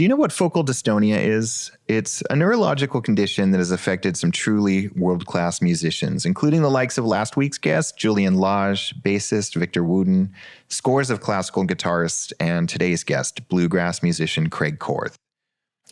Do you know what focal dystonia is? It's a neurological condition that has affected some truly world-class musicians, including the likes of last week's guest, Julian Lage, bassist Victor Wooten, scores of classical guitarists, and today's guest, bluegrass musician Craig Korth.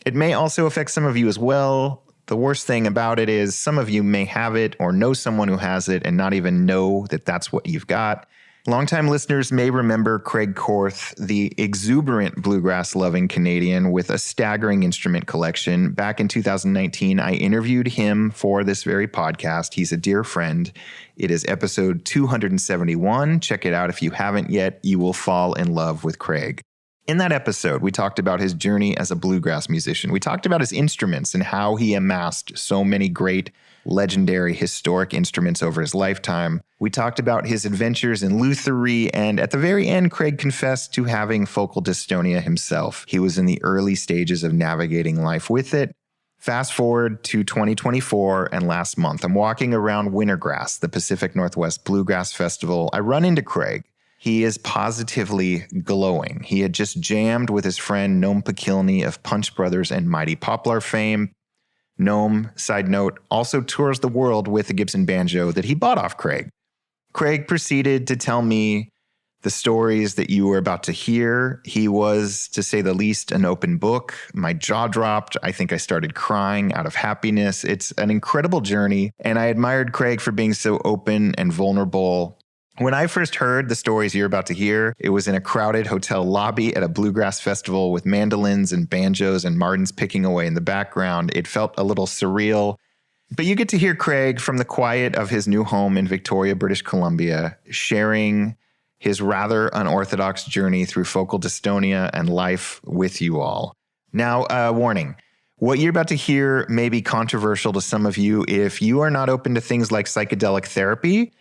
It may also affect some of you as well. The worst thing about it is some of you may have it or know someone who has it and not even know that that's what you've got. Longtime listeners may remember Craig Korth, the exuberant bluegrass-loving Canadian with a staggering instrument collection. Back in 2019, I interviewed him for this very podcast. He's a dear friend. It is episode 271. Check it out if you haven't yet. You will fall in love with Craig. In that episode, we talked about his journey as a bluegrass musician. We talked about his instruments and how he amassed so many great, legendary, historic instruments over his lifetime. We talked about his adventures in luthiery, and at the very end, Craig confessed to having focal dystonia himself. He was in the early stages of navigating life with it. Fast forward to 2024, and last month, I'm walking around Wintergrass, the Pacific Northwest Bluegrass Festival. I run into Craig. He is positively glowing. He had just jammed with his friend Noam Pakilny of Punch Brothers and Mighty Poplar fame. Noam, side note, also tours the world with a Gibson banjo that he bought off Craig. Craig proceeded to tell me the stories that you were about to hear. He was, to say the least, an open book. My jaw dropped. I think I started crying out of happiness. It's an incredible journey, and I admired Craig for being so open and vulnerable. When I first heard the stories you're about to hear, it was in a crowded hotel lobby at a bluegrass festival with mandolins and banjos and Martins picking away in the background. It felt a little surreal. But you get to hear Craig from the quiet of his new home in Victoria, British Columbia, sharing his rather unorthodox journey through focal dystonia and life with you all. Now, warning. What you're about to hear may be controversial to some of you. If you are not open to things like psychedelic therapy,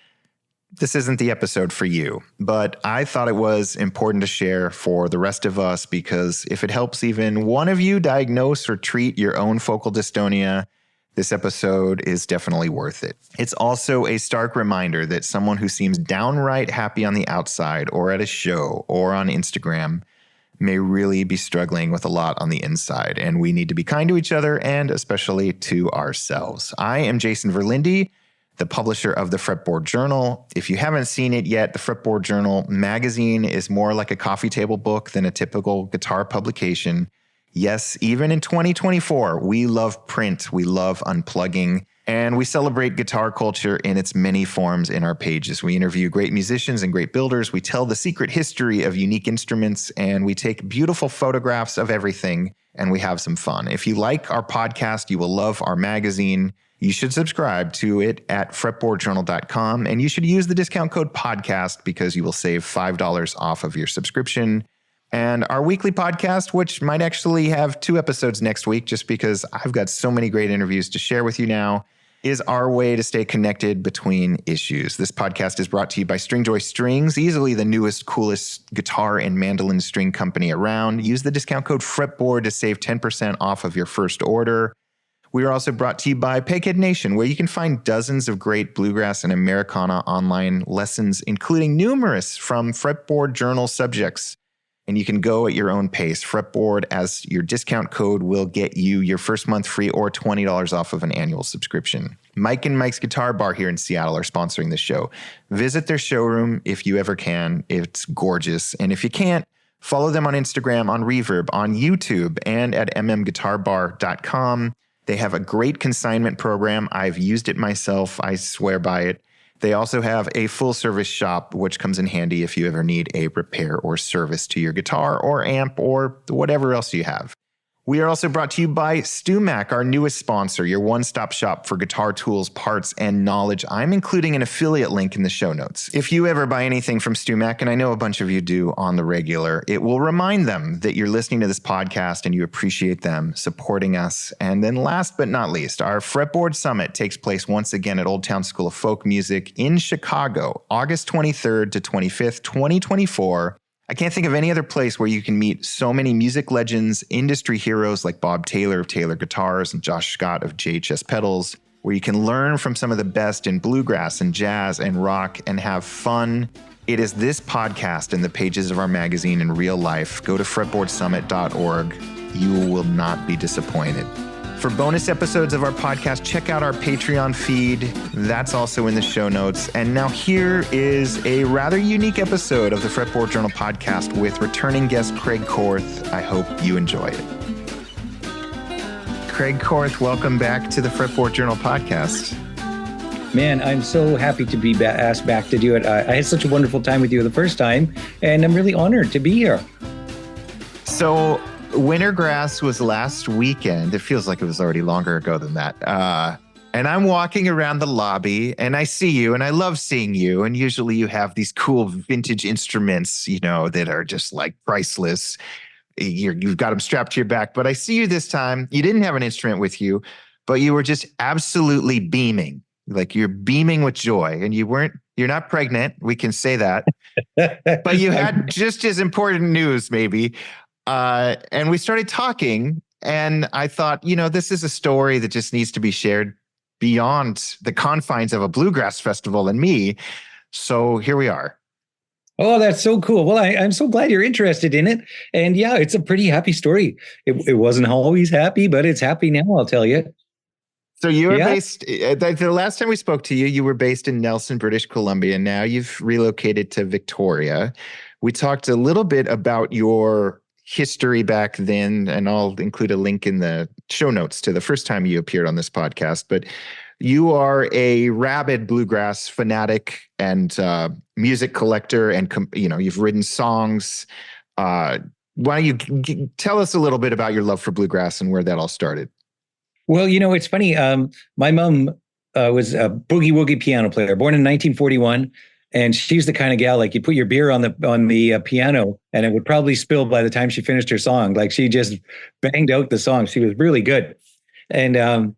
this isn't the episode for you, but I thought it was important to share for the rest of us because if it helps even one of you diagnose or treat your own focal dystonia, this episode is definitely worth it. It's also a stark reminder that someone who seems downright happy on the outside or at a show or on Instagram may really be struggling with a lot on the inside, and we need to be kind to each other and especially to ourselves. I am Jason Verlinde, the publisher of the Fretboard Journal. If you haven't seen it yet, the Fretboard Journal magazine is more like a coffee table book than a typical guitar publication. Yes, even in 2024, we love print, we love unplugging, and we celebrate guitar culture in its many forms in our pages. We interview great musicians and great builders, we tell the secret history of unique instruments, and we take beautiful photographs of everything, and we have some fun. If you like our podcast, you will love our magazine. You should subscribe to it at fretboardjournal.com, and you should use the discount code podcast because you will save $5 off of your subscription. And our weekly podcast, which might actually have 2 episodes next week just because I've got so many great interviews to share with you now, is our way to stay connected between issues. This podcast is brought to you by Stringjoy Strings, easily the newest, coolest guitar and mandolin string company around. Use the discount code FRETBOARD to save 10% off of your first order. We are also brought to you by Peghead Nation, where you can find dozens of great bluegrass and Americana online lessons, including numerous from Fretboard Journal subjects. And you can go at your own pace. Fretboard, as your discount code, will get you your first month free or $20 off of an annual subscription. Mike and Mike's Guitar Bar here in Seattle are sponsoring this show. Visit their showroom if you ever can. It's gorgeous. And if you can't, follow them on Instagram, on Reverb, on YouTube, and at mmguitarbar.com. They have a great consignment program. I've used it myself. I swear by it. They also have a full-service shop, which comes in handy if you ever need a repair or service to your guitar or amp or whatever else you have. We are also brought to you by StewMac, our newest sponsor, your one-stop shop for guitar tools, parts, and knowledge. I'm including an affiliate link in the show notes. If you ever buy anything from StewMac, and I know a bunch of you do on the regular, it will remind them that you're listening to this podcast and you appreciate them supporting us. And then last but not least, our Fretboard Summit takes place once again at Old Town School of Folk Music in Chicago, August 23rd to 25th, 2024. I can't think of any other place where you can meet so many music legends, industry heroes like Bob Taylor of Taylor Guitars and Josh Scott of JHS Pedals, where you can learn from some of the best in bluegrass and jazz and rock and have fun. It is this podcast and the pages of our magazine in real life. Go to fretboardsummit.org. You will not be disappointed. For bonus episodes of our podcast, check out our Patreon feed. That's also in the show notes. And now here is a rather unique episode of the Fretboard Journal Podcast with returning guest Craig Korth. I hope you enjoy it. Craig Korth, welcome back to the Fretboard Journal Podcast. Man, I'm so happy to be asked back to do it. I had such a wonderful time with you the first time, and I'm really honored to be here. So Wintergrass was last weekend. It feels like it was already longer ago than that. And I'm walking around the lobby and I see you, and I love seeing you. And usually you have these cool vintage instruments, you know, that are just like priceless. You've got them strapped to your back. But I see you this time. You didn't have an instrument with you, but you were just absolutely beaming. Like you're beaming with joy, and you're not pregnant. We can say that. But you had just as important news, maybe. And we started talking, and I thought, you know, this is a story that just needs to be shared beyond the confines of a bluegrass festival and me. So here we are. Oh, that's so cool. Well, I'm so glad you're interested in it. And yeah, it's a pretty happy story. It wasn't always happy, but it's happy now, I'll tell you. So you were based, the last time we spoke to you, you were based in Nelson, British Columbia. Now you've relocated to Victoria. We talked a little bit about your history back then, and I'll include a link in the show notes to the first time you appeared on this podcast. But you are a rabid bluegrass fanatic and music collector, and you've written songs. Why don't you tell us a little bit about your love for bluegrass and where that all started? Well, you know, it's funny. My mom was a boogie woogie piano player, born in 1941. And she's the kind of gal, like you put your beer on the piano and it would probably spill by the time she finished her song. Like she just banged out the song. She was really good. And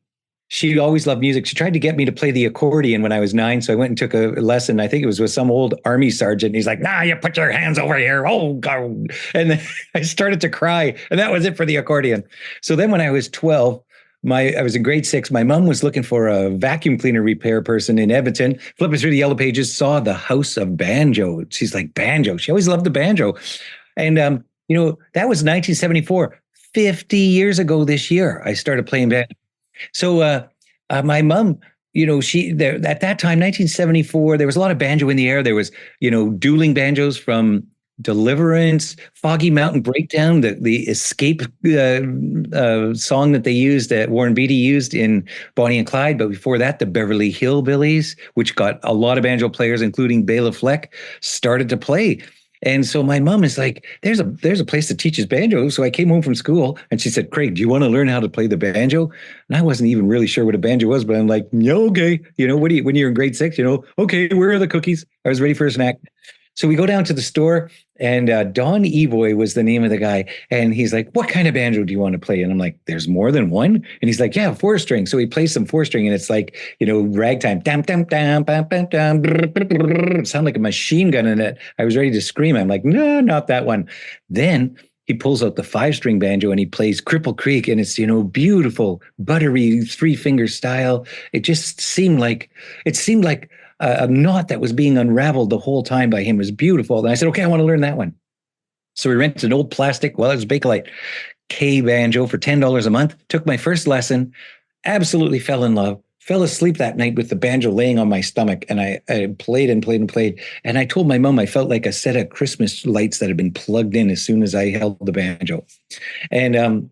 she always loved music. She tried to get me to play the accordion when I was 9. So I went and took a lesson. I think it was with some old army sergeant. And he's like, nah, you put your hands over here. Oh, God. And then I started to cry. And that was it for the accordion. So then when I was 12, I was in grade 6. My mom was looking for a vacuum cleaner repair person in Edmonton, flipping through the yellow pages, saw the House of Banjo. She's like, banjo. She always loved the banjo. And, that was 1974, 50 years ago this year, I started playing banjo. So my mom, at that time, 1974, there was a lot of banjo in the air. There was, dueling banjos from Deliverance, Foggy Mountain Breakdown, the Escape song that they used, that Warren Beatty used in Bonnie and Clyde. But before that, the Beverly Hillbillies, which got a lot of banjo players, including Bela Fleck, started to play. And so my mom is like, there's a place that teaches banjo. So I came home from school and she said, Craig, do you want to learn how to play the banjo? And I wasn't even really sure what a banjo was, but I'm like, yeah, okay. When you're in grade 6, okay, where are the cookies? I was ready for a snack. So we go down to the store, and Don Evoy was the name of the guy. And he's like, what kind of banjo do you want to play? And I'm like, there's more than one? And he's like, yeah, 4-string. So he plays some 4-string, and it's like, ragtime. Dam, dam, dam, bam, bam, dam, it sounded like a machine gun in it. I was ready to scream. I'm like, no, not that one. Then he pulls out the 5-string banjo and he plays Cripple Creek, and it's, beautiful, buttery 3-finger style. It just seemed like a knot that was being unraveled the whole time by him. It was beautiful. And I said, okay, I want to learn that one. So we rented an old plastic, it was Bakelite K banjo for $10 a month. Took my first lesson, absolutely fell in love, fell asleep that night with the banjo laying on my stomach. And I played and played and played. And I told my mom I felt like a set of Christmas lights that had been plugged in as soon as I held the banjo. And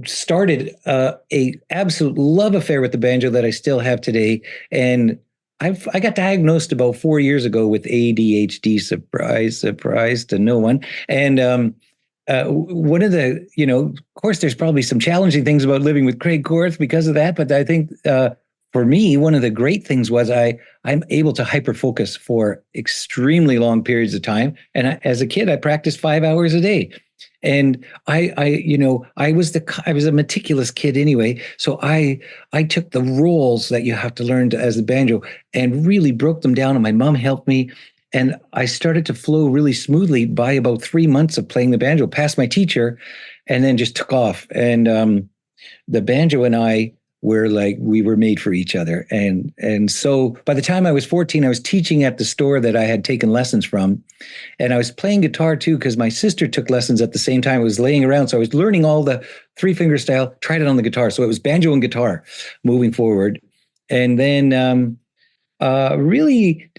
started a absolute love affair with the banjo that I still have today. And I got diagnosed about 4 years ago with ADHD. Surprise to no one. And one of the, of course, there's probably some challenging things about living with Craig Korth because of that. But I think for me, one of the great things was I'm able to hyper-focus for extremely long periods of time. And as a kid, I practiced 5 hours a day. And I was a meticulous kid anyway. So I took the roles that you have to learn as a banjo and really broke them down. And my mom helped me. And I started to flow really smoothly by about 3 months of playing the banjo, past my teacher, and then just took off. And the banjo and I were like we were made for each other. And so by the time I was 14, I was teaching at the store that I had taken lessons from. And I was playing guitar too, because my sister took lessons at the same time. I was laying around. So I was learning all the 3-finger style, tried it on the guitar. So it was banjo and guitar moving forward. And then really,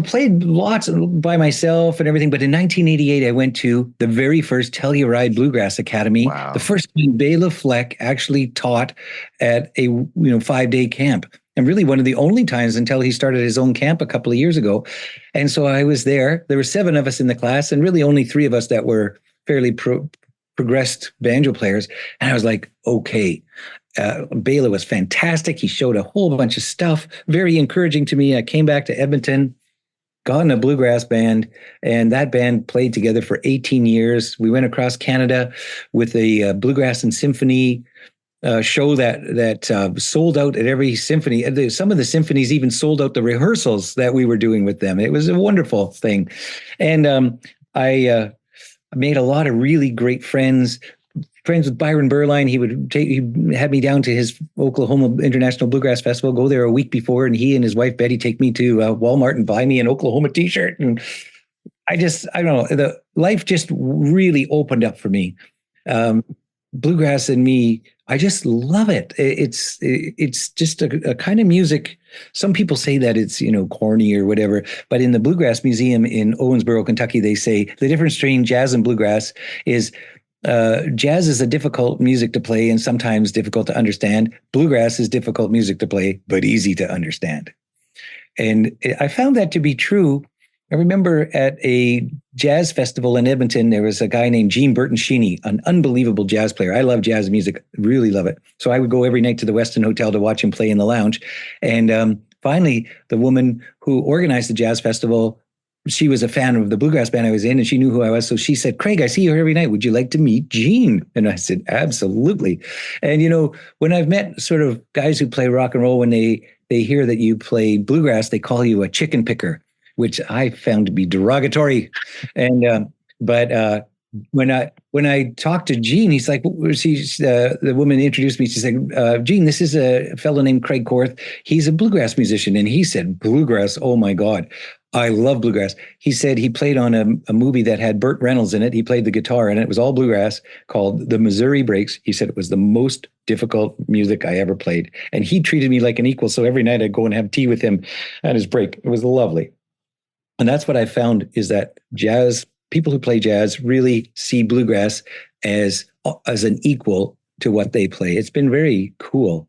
played lots by myself and everything. But in 1988, I went to the very first Telluride Bluegrass Academy. Wow. The first time Bela Fleck actually taught at a 5-day camp. And really one of the only times until he started his own camp a couple of years ago. And so I was there. There were 7 of us in the class and really only 3 of us that were fairly progressed banjo players. And I was like, okay. Bela was fantastic. He showed a whole bunch of stuff, very encouraging to me. I came back to Edmonton, got in a bluegrass band, and that band played together for 18 years. We went across Canada with a bluegrass and symphony show that sold out at every symphony. Some of the symphonies even sold out the rehearsals that we were doing with them. It was a wonderful thing. And I made a lot of really great friends with Byron Berline. He had me down to his Oklahoma International Bluegrass Festival, go there a week before, and he and his wife Betty take me to Walmart and buy me an Oklahoma t-shirt. And I don't know, the life just really opened up for me. Bluegrass and me, I just love it. It's just a kind of music. Some people say that it's, corny or whatever, but in the Bluegrass Museum in Owensboro, Kentucky, they say the difference between jazz and bluegrass is jazz is a difficult music to play and sometimes difficult to understand. Bluegrass is difficult music to play, but easy to understand. And I found that to be true. I remember at a jazz festival in Edmonton, there was a guy named Gene Bertoncini, an unbelievable jazz player. I love jazz music, really love it. So I would go every night to the Westin Hotel to watch him play in the lounge. And finally, the woman who organized the jazz festival, she was a fan of the bluegrass band I was in, and she knew who I was. So she said, Craig, I see you every night. Would you like to meet Gene? And I said, absolutely. And, when I've met sort of guys who play rock and roll, when they hear that you play bluegrass, they call you a chicken picker, which I found to be derogatory. And but when I talked to Gene, he's like, the woman introduced me. She said, Gene, this is a fellow named Craig Korth. He's a bluegrass musician. And he said, bluegrass, oh my God, I love bluegrass. He said he played on a movie that had Burt Reynolds in it. He played the guitar and it was all bluegrass, called The Missouri Breaks. He said it was the most difficult music I ever played. And he treated me like an equal. So every night I'd go and have tea with him at his break. It was lovely. And that's what I found, is that people who play jazz really see bluegrass as an equal to what they play. It's been very cool.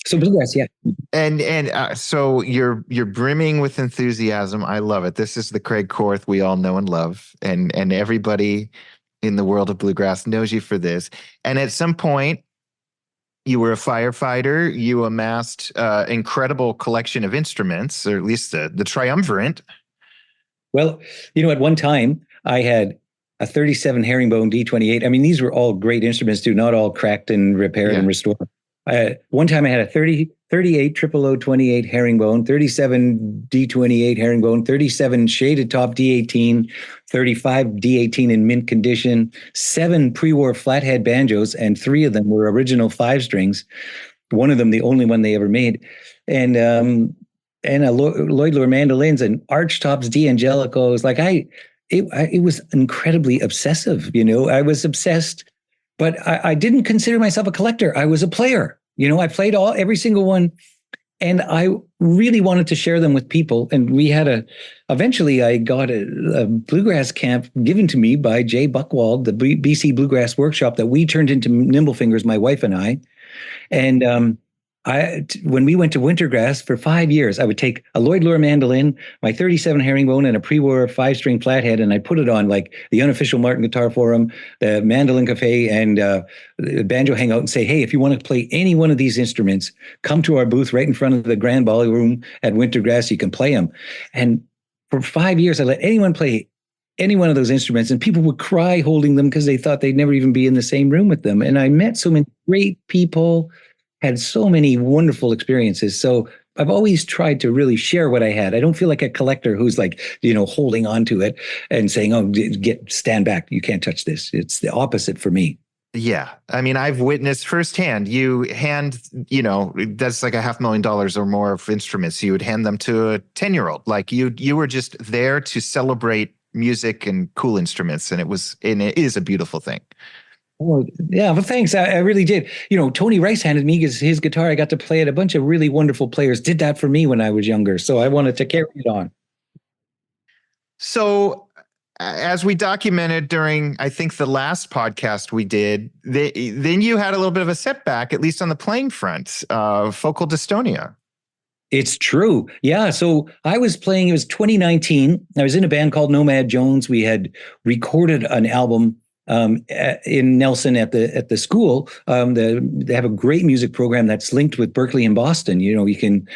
So bluegrass, yeah. And so you're brimming with enthusiasm. I love it. This is the Craig Korth we all know and love, and everybody in the world of bluegrass knows you for this. And at some point, you were a firefighter. You amassed incredible collection of instruments, or at least the triumvirate. Well, at one time I had a 37 herringbone D28. I mean, these were all great instruments too, not all cracked and repaired and restored. One time I had a 38 triple O 28 herringbone, 37 D28 herringbone, 37 shaded top D18, 35 D18 in mint condition, 7 pre-war flathead banjos, and 3 of them were original 5-strings. One of them, the only one they ever made. And a Lloyd Loar mandolins and archtops D'Angelicos. Like it was incredibly obsessive. I was obsessed, but I didn't consider myself a collector. I was a player. I played every single one, and I really wanted to share them with people. And eventually I got a bluegrass camp given to me by Jay Buckwald, the BC Bluegrass Workshop, that we turned into Nimblefingers, my wife and I. And when we went to Wintergrass for 5 years, I would take a Lloyd Loar mandolin, my 37 herringbone, and a pre-war 5-string flathead, and I put it on like the unofficial Martin Guitar Forum, the Mandolin Cafe, and the Banjo Hangout, and say, hey, if you want to play any one of these instruments, come to our booth right in front of the Grand Ballroom at Wintergrass. You can play them. And for 5 years, I let anyone play any one of those instruments, and people would cry holding them because they thought they'd never even be in the same room with them. And I met so many great people, had so many wonderful experiences. So I've always tried to really share what I had. I don't feel like a collector who's like, holding on to it and saying, oh, stand back. You can't touch this. It's the opposite for me. Yeah. I mean, I've witnessed firsthand, that's like $500,000 or more of instruments. You would hand them to a 10-year-old. Like you were just there to celebrate music and cool instruments. And it is a beautiful thing. Oh, yeah. Well, thanks. I really did. Tony Rice handed me his guitar. I got to play it. A bunch of really wonderful players did that for me when I was younger. So I wanted to carry it on. So as we documented during, I think, the last podcast we did, then you had a little bit of a setback, at least on the playing front, focal dystonia. It's true. Yeah. So I was playing, it was 2019. I was in a band called Nomad Jones. We had recorded an album in Nelson at the school. They have a great music program that's linked with Berkeley and Boston. You can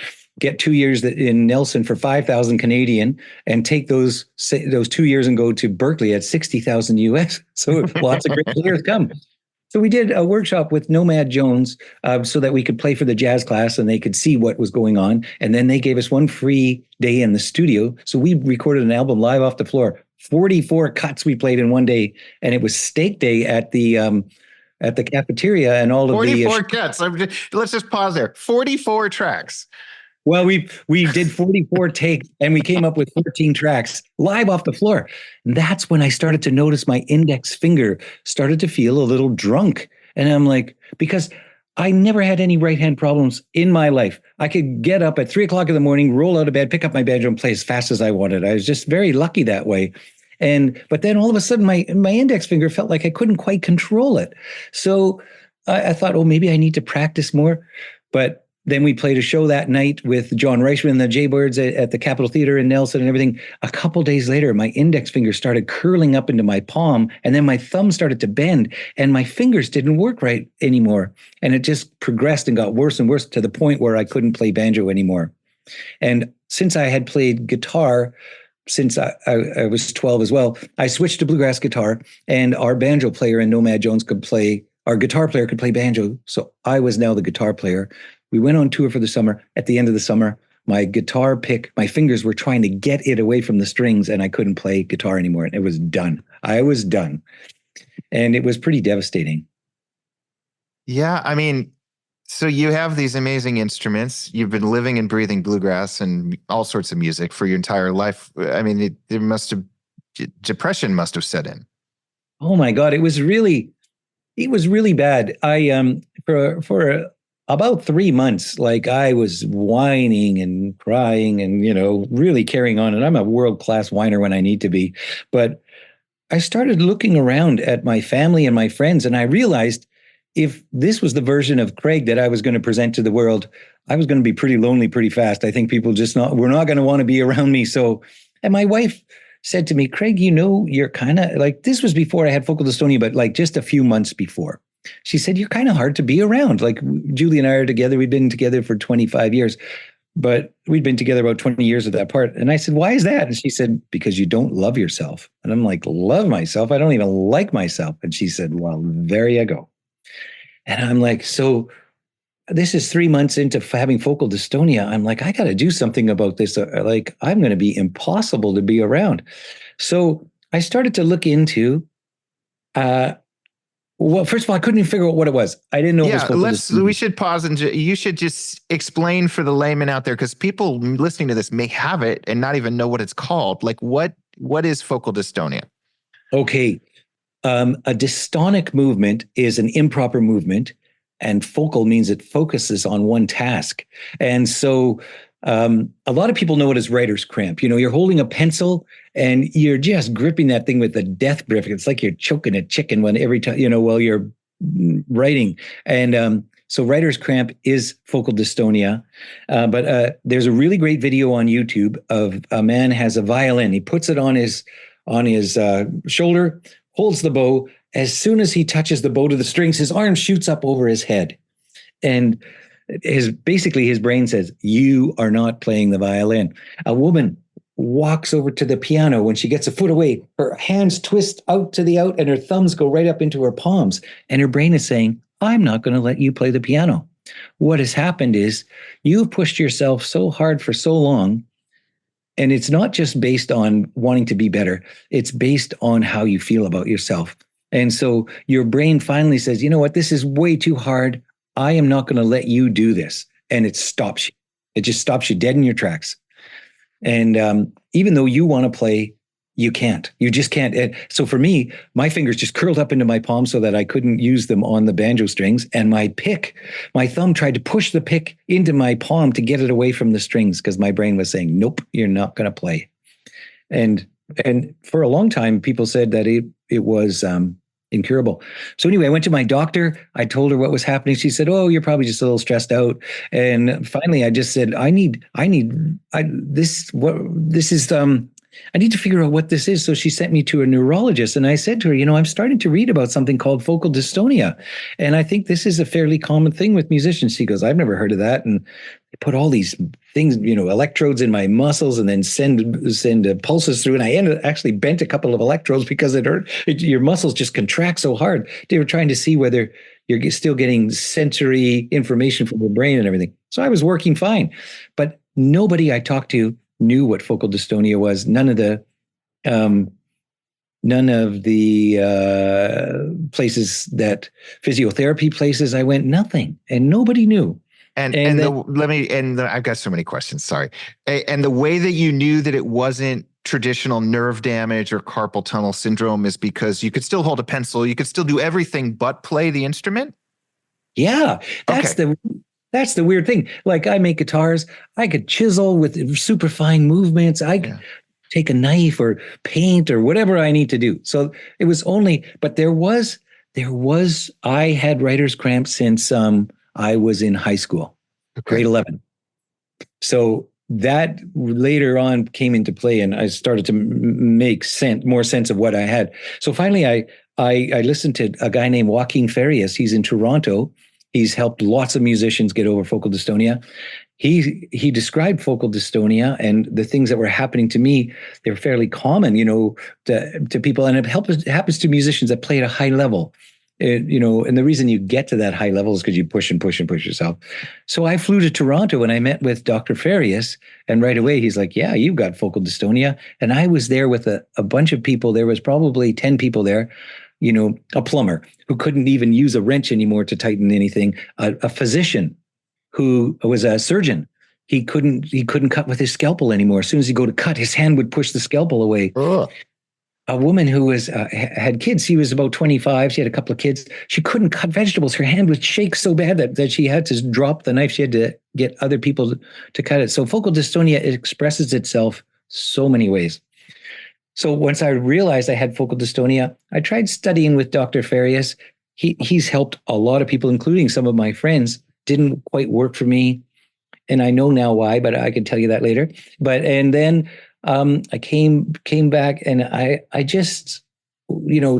get 2 years in Nelson for 5,000 Canadian and take those 2 years and go to Berkeley at 60,000 US. So lots of great players come. So we did a workshop with Nomad Jones so that we could play for the jazz class and they could see what was going on. And then they gave us one free day in the studio. So we recorded an album live off the floor. 44 cuts we played in one day, and it was steak day at the cafeteria and all of 44 cuts. Let's just pause there. 44 tracks. Well, we did 44 takes and we came up with 14 tracks live off the floor. And that's when I started to notice my index finger started to feel a little drunk. And I'm like, because I never had any right hand problems in my life. I could get up at 3 o'clock in the morning, roll out of bed, pick up my banjo and play as fast as I wanted. I was just very lucky that way. But then all of a sudden my index finger felt like I couldn't quite control it. So I thought, oh, maybe I need to practice more. But then we played a show that night with John Reichman and the Jaybirds at the Capitol Theater in Nelson and everything. A couple days later, my index finger started curling up into my palm, and then my thumb started to bend, and my fingers didn't work right anymore. And it just progressed and got worse and worse to the point where I couldn't play banjo anymore. And since I had played guitar since I was 12 as well, I switched to bluegrass guitar, and our banjo player in Nomad Jones our guitar player could play banjo. So I was now the guitar player. We went on tour for the summer. At the end of the summer, my guitar pick, my fingers were trying to get it away from the strings, and I couldn't play guitar anymore. And it was done. I was done. And it was pretty devastating. Yeah. I mean, so you have these amazing instruments. You've been living and breathing bluegrass and all sorts of music for your entire life. I mean, depression must have set in. Oh my God. It was really bad. I, for about 3 months, like I was whining and crying and, really carrying on. And I'm a world-class whiner when I need to be. But I started looking around at my family and my friends, and I realized if this was the version of Craig that I was going to present to the world, I was going to be pretty lonely pretty fast. I think people were not going to want to be around me. So, and my wife said to me, Craig, you're kind of like, this was before I had focal dystonia, but like just a few months before. She said, you're kind of hard to be around. Like Julie and I are together. We've been together for 25 years, but we'd been together about 20 years at that part. And I said, why is that? And she said, because you don't love yourself. And I'm like, love myself? I don't even like myself. And she said, well, there you go. And I'm like, so this is 3 months into having focal dystonia. I'm like, I got to do something about this. Like, I'm going to be impossible to be around. So I started to look into, well, first of all, I couldn't even figure out what it was. I didn't know. Yeah, we should pause and you should just explain for the layman out there, because people listening to this may have it and not even know what it's called. Like, what is focal dystonia? Okay. A dystonic movement is an improper movement, and focal means it focuses on one task. And so a lot of people know it as writer's cramp. You're holding a pencil and you're just gripping that thing with a death grip. It's like you're choking a chicken every time, while you're writing. And so writer's cramp is focal dystonia. But there's a really great video on YouTube of a man has a violin. He puts it on his shoulder, holds the bow. As soon as he touches the bow to the strings, his arm shoots up over his head. And his brain says, you are not playing the violin. A woman walks over to the piano. When she gets a foot away, her hands twist out to the out and her thumbs go right up into her palms. And her brain is saying, I'm not going to let you play the piano. What has happened is you've pushed yourself so hard for so long. And it's not just based on wanting to be better. It's based on how you feel about yourself. And so your brain finally says, you know what, this is way too hard. I am not going to let you do this. And it stops you. It just stops you dead in your tracks. And even though you want to play, you can't. You just can't. And so for me, my fingers just curled up into my palm so that I couldn't use them on the banjo strings. And my thumb tried to push the pick into my palm to get it away from the strings because my brain was saying, nope, you're not going to play. And for a long time, people said that it was incurable. So anyway, I went to my doctor. I told her what was happening. She said, "Oh, you're probably just a little stressed out." And finally, I just said, I need to figure out what this is. So she sent me to a neurologist, and I said to her, I'm starting to read about something called focal dystonia, and I think this is a fairly common thing with musicians. She goes, "I've never heard of that." And they put all these things, electrodes in my muscles, and then send pulses through. And I actually bent a couple of electrodes because it hurt. Your muscles just contract so hard. They were trying to see whether you're still getting sensory information from your brain and everything. So I was working fine, but nobody I talked to knew what focal dystonia was. None of the places that physiotherapy places I went, nothing, and nobody knew. And I've got so many questions. Sorry. And the way that you knew that it wasn't traditional nerve damage or carpal tunnel syndrome is because you could still hold a pencil, you could still do everything but play the instrument. Yeah, that's the weird thing. Like, I make guitars, I could chisel with super fine movements. I could take a knife or paint or whatever I need to do. So it was but I had writer's cramp since I was in high school, grade 11. So that later on came into play, and I started to make more sense of what I had. So finally, I listened to a guy named Joaquin Farias. He's in Toronto. He's helped lots of musicians get over focal dystonia. He described focal dystonia and the things that were happening to me. They're fairly common, to people, and it happens to musicians that play at a high level. And the reason you get to that high level is because you push and push and push yourself. So I flew to Toronto and I met with Dr. Farias, and right away he's like, "Yeah, you've got focal dystonia." And I was there with a bunch of people. There was probably 10 people there. A plumber who couldn't even use a wrench anymore to tighten anything, a physician who was a surgeon. He couldn't cut with his scalpel anymore. As soon as he go to cut, his hand would push the scalpel away. Ugh. A woman who had kids. She was about 25. She had a couple of kids. She couldn't cut vegetables. Her hand would shake so bad that she had to drop the knife. She had to get other people to cut it. So focal dystonia expresses itself so many ways. So once I realized I had focal dystonia, I tried studying with Dr. Farias. He's helped a lot of people, including some of my friends. Didn't quite work for me. And I know now why, but I can tell you that later. And then I came back, and I just,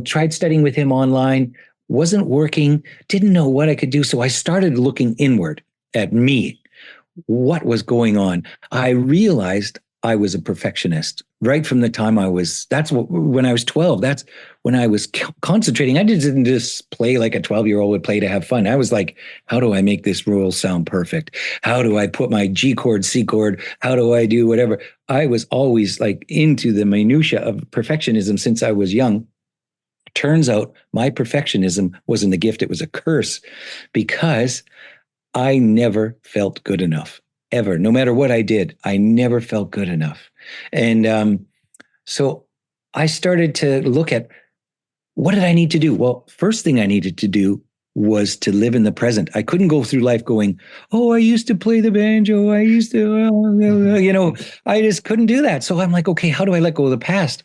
tried studying with him online. Wasn't working. Didn't know what I could do. So I started looking inward at me. What was going on? I realized I was a perfectionist right from the time when I was 12, that's when I was concentrating. I didn't just play like a 12-year-old would play to have fun. I was like, how do I make this roll sound perfect? How do I put my G chord, C chord? How do I do whatever? I was always like into the minutia of perfectionism since I was young. Turns out my perfectionism wasn't a gift. It was a curse, because I never felt good enough. Ever. No matter what I did, I never felt good enough. And so I started to look at, what did I need to do? Well, first thing I needed to do was to live in the present. I couldn't go through life going, "Oh, I used to play the banjo. I used to, I just couldn't do that." So I'm like, okay, how do I let go of the past?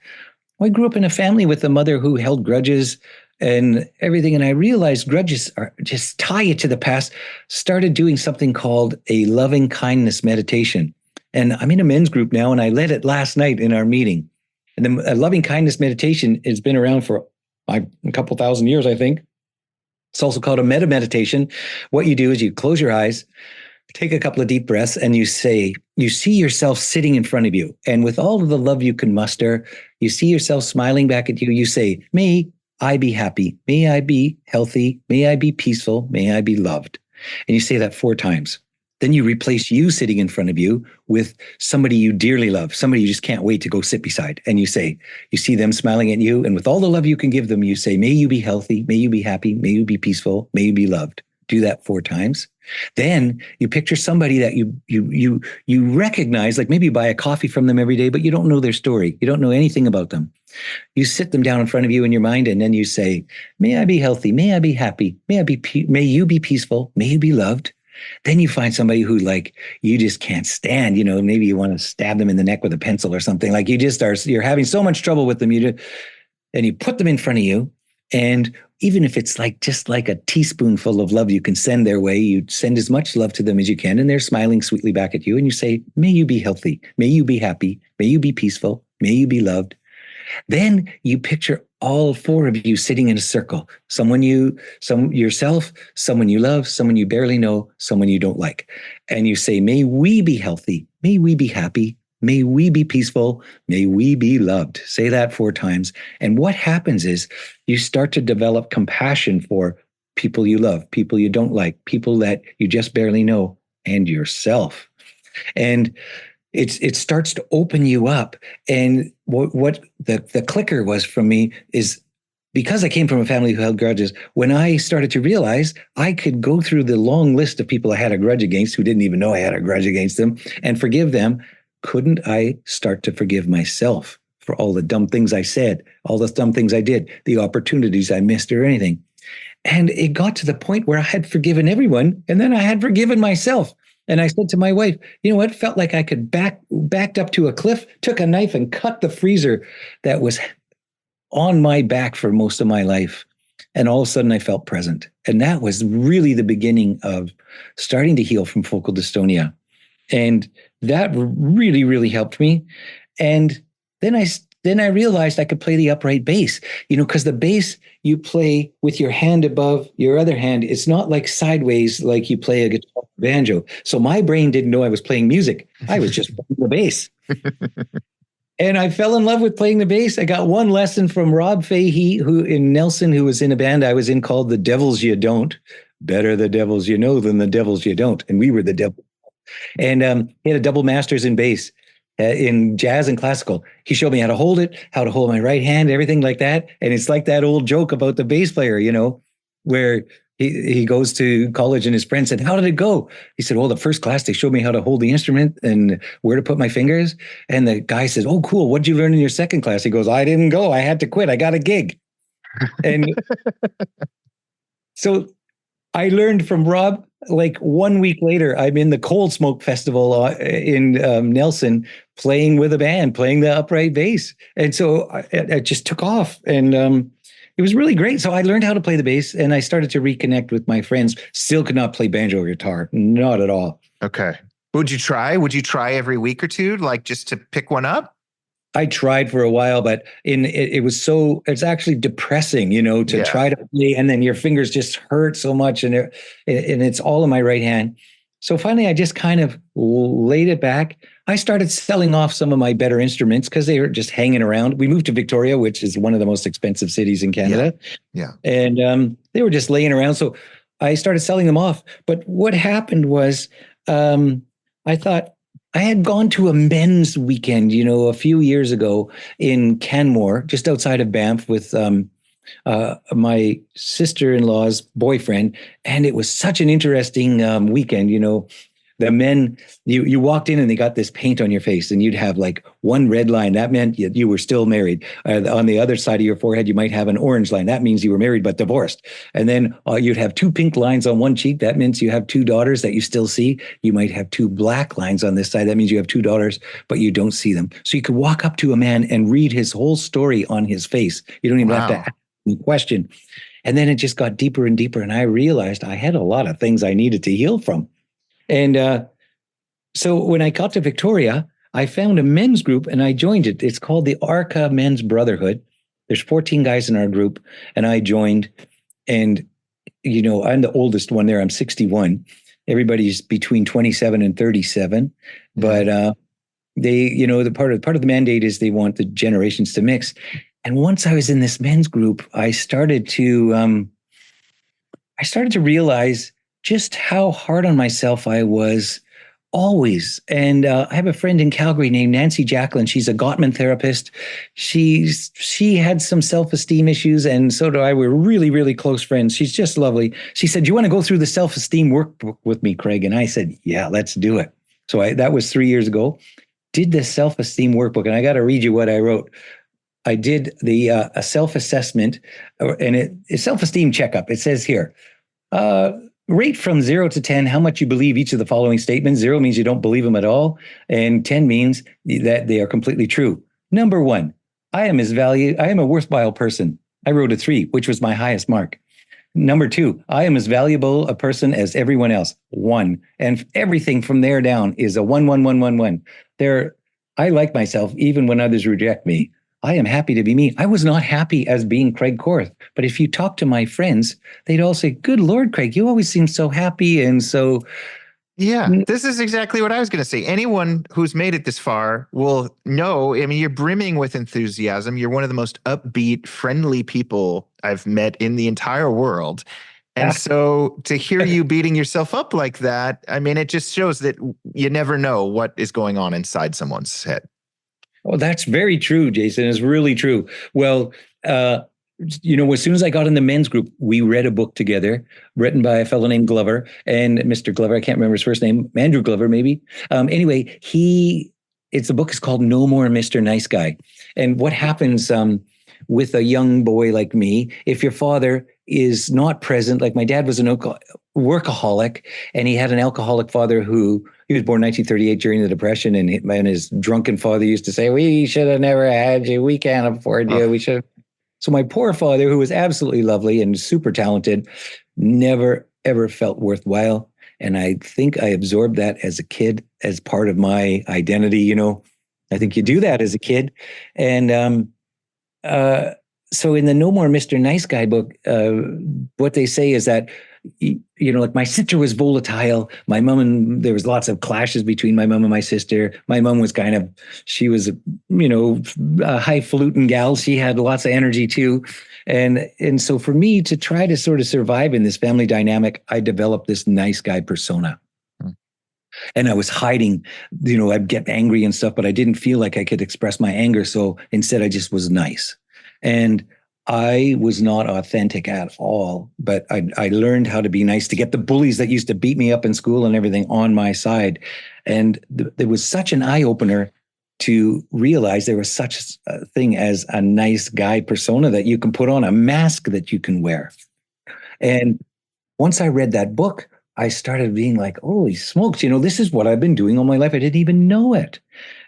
Well, I grew up in a family with a mother who held grudges and everything. And I realized grudges just tie you to the past. Started doing something called a loving kindness meditation. And I'm in a men's group now, and I led it last night in our meeting. And the loving kindness meditation has been around for a couple thousand years, I think. It's also called a metta meditation. What you do is you close your eyes, take a couple of deep breaths, and you see yourself sitting in front of you. And with all of the love you can muster, you see yourself smiling back at you. You say, "May I be happy. May I be healthy. May I be peaceful. May I be loved." And you say that 4 times. Then you replace you sitting in front of you with somebody you dearly love, somebody you just can't wait to go sit beside. And you see them smiling at you. And with all the love you can give them, you say, may you be healthy, may you be happy, may you be peaceful, may you be loved. Do that 4 times. Then you picture somebody that you recognize, like maybe you buy a coffee from them every day, but you don't know their story. You don't know anything about them. You sit them down in front of you in your mind, and then you say, may I be healthy, may I be happy, may you be peaceful, may you be loved. Then you find somebody who like you just can't stand, maybe you want to stab them in the neck with a pencil or something. Like you're having so much trouble with them, and you put them in front of you. And even if it's like just like a teaspoonful of love you can send their way, you send as much love to them as you can, and they're smiling sweetly back at you. And you say, may you be healthy, may you be happy, may you be peaceful, may you be loved. Then you picture all 4 of you sitting in a circle, yourself, someone you love, someone you barely know, someone you don't like. And you say, may we be healthy, may we be happy, may we be peaceful, may we be loved. Say that 4 times. And what happens is you start to develop compassion for people you love, people you don't like, people that you just barely know, and yourself. And it starts to open you up. And what the clicker was from me is, because I came from a family who held grudges, when I started to realize I could go through the long list of people I had a grudge against who didn't even know I had a grudge against them and forgive them, couldn't I start to forgive myself for all the dumb things I said, all the dumb things I did, the opportunities I missed or anything? And it got to the point where I had forgiven everyone, and then I had forgiven myself. And I said to my wife, you know what, felt like I could backed up to a cliff, took a knife and cut the freezer that was on my back for most of my life. And all of a sudden I felt present. And that was really the beginning of starting to heal from focal dystonia. And that really, really helped me. And then I realized I could play the upright bass, because the bass you play with your hand above your other hand. It's not like sideways, like you play a guitar or banjo. So my brain didn't know I was playing music. I was just playing the bass. And I fell in love with playing the bass. I got one lesson from Rob Fahey, who was in a band I was in called The Devils You Don't. Better the devils you know than the devils you don't. And we were the devil. And he had a double master's in bass. In jazz and classical. He showed me how to hold it, how to hold my right hand, everything like that. And it's like that old joke about the bass player, where he goes to college and his friend said, how did it go? He said, well, the first class, they showed me how to hold the instrument and where to put my fingers. And the guy says, oh, cool. What'd you learn in your second class? He goes, I didn't go. I had to quit. I got a gig. And so I learned from Rob. Like 1 week later, I'm in the Cold Smoke Festival in Nelson, playing with a band, playing the upright bass. And so I just took off, and it was really great. So I learned how to play the bass, and I started to reconnect with my friends. Still could not play banjo or guitar, not at all. Okay. Would you try? Would you try every week or two, like just to pick one up? I tried for a while, but it's actually depressing, to try to play, and then your fingers just hurt so much, and it's all in my right hand. So finally, I just kind of laid it back. I started selling off some of my better instruments because they were just hanging around. We moved to Victoria, which is one of the most expensive cities in Canada. Yeah. And they were just laying around. So I started selling them off. But what happened was I thought, I had gone to a men's weekend, a few years ago in Canmore, just outside of Banff, with my sister-in-law's boyfriend. And it was such an interesting weekend. The men, you walked in and they got this paint on your face, and you'd have like one red line. That meant you were still married. On the other side of your forehead, you might have an orange line. That means you were married but divorced. And then you'd have 2 pink lines on one cheek. That means you have 2 daughters that you still see. You might have 2 black lines on this side. That means you have 2 daughters, but you don't see them. So you could walk up to a man and read his whole story on his face. You don't even have to ask any question. And then it just got deeper and deeper. And I realized I had a lot of things I needed to heal from. And so when I got to Victoria, I found a men's group and I joined it. It's called the Arca Men's Brotherhood. There's 14 guys in our group, and I joined. And, I'm the oldest one there. I'm 61. Everybody's between 27 and 37. But they, the part of the mandate is they want the generations to mix. And once I was in this men's group, I started to realize just how hard on myself I was always. And I have a friend in Calgary named Nancy Jacqueline. She's a Gottman therapist. She had some self-esteem issues, and so do I. We're really, really close friends. She's just lovely. She said, "You want to go through the self-esteem workbook with me, Craig?" And I said, "Yeah, let's do it." So that was 3 years ago. Did the self-esteem workbook, and I got to read you what I wrote. I did a self-assessment and a self-esteem checkup. It says here, rate from 0 to 10 how much you believe each of the following statements. 0 means you don't believe them at all, and 10 means that they are completely true. Number 1, I am a worthwhile person. I wrote a 3, which was my highest mark. Number 2, I am as valuable a person as everyone else. 1. And everything from there down is a 1, 1, 1, 1, 1. I like myself even when others reject me. I am happy to be me. I was not happy as being Craig Korth. But if you talk to my friends, they'd all say, "Good Lord, Craig, you always seem so happy." And so... Yeah, this is exactly what I was going to say. Anyone who's made it this far will know, I mean, you're brimming with enthusiasm. You're one of the most upbeat, friendly people I've met in the entire world. And so to hear you beating yourself up like that, I mean, it just shows that you never know what is going on inside someone's head. Oh, that's very true, Jason. It's really true. Well, as soon as I got in the men's group, we read a book together written by a fellow named Glover, and Mr. Glover, I can't remember his first name, Andrew Glover, maybe. Anyway, the book is called No More Mr. Nice Guy. And what happens with a young boy like me, if your father is not present, like my dad was an workaholic, and he had an alcoholic father he was born 1938 during the Depression, and his drunken father used to say, "We should have never had you. We can't afford you. We should." So my poor father, who was absolutely lovely and super talented, never, ever felt worthwhile. And I think I absorbed that as a kid as part of my identity. I think you do that as a kid. And so in the No More Mr. Nice Guy book, what they say is that, like my sister was volatile. My mom, there was lots of clashes between my mom and my sister. My mom was she was a highfalutin gal. She had lots of energy too. And so for me to try to sort of survive in this family dynamic, I developed this nice guy persona. And I was hiding, I'd get angry and stuff, but I didn't feel like I could express my anger. So instead I just was nice. And I was not authentic at all, but I learned how to be nice, to get the bullies that used to beat me up in school and everything on my side. And there was such an eye-opener to realize there was such a thing as a nice guy persona that you can put on, a mask that you can wear. And once I read that book, I started being like, holy smokes, this is what I've been doing all my life. I didn't even know it.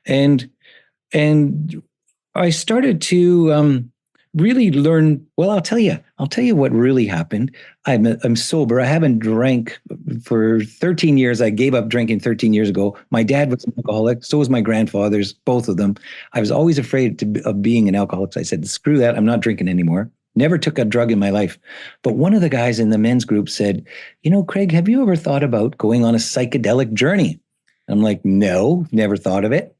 And I started to really learn. Well, I'll tell you what really happened. I'm sober. I haven't drank for 13 years. I gave up drinking 13 years ago. My dad was an alcoholic. So was my grandfather's, both of them. I was always afraid of being an alcoholic. So I said, screw that. I'm not drinking anymore. Never took a drug in my life. But one of the guys in the men's group said, Craig, have you ever thought about going on a psychedelic journey? I'm like, no, never thought of it.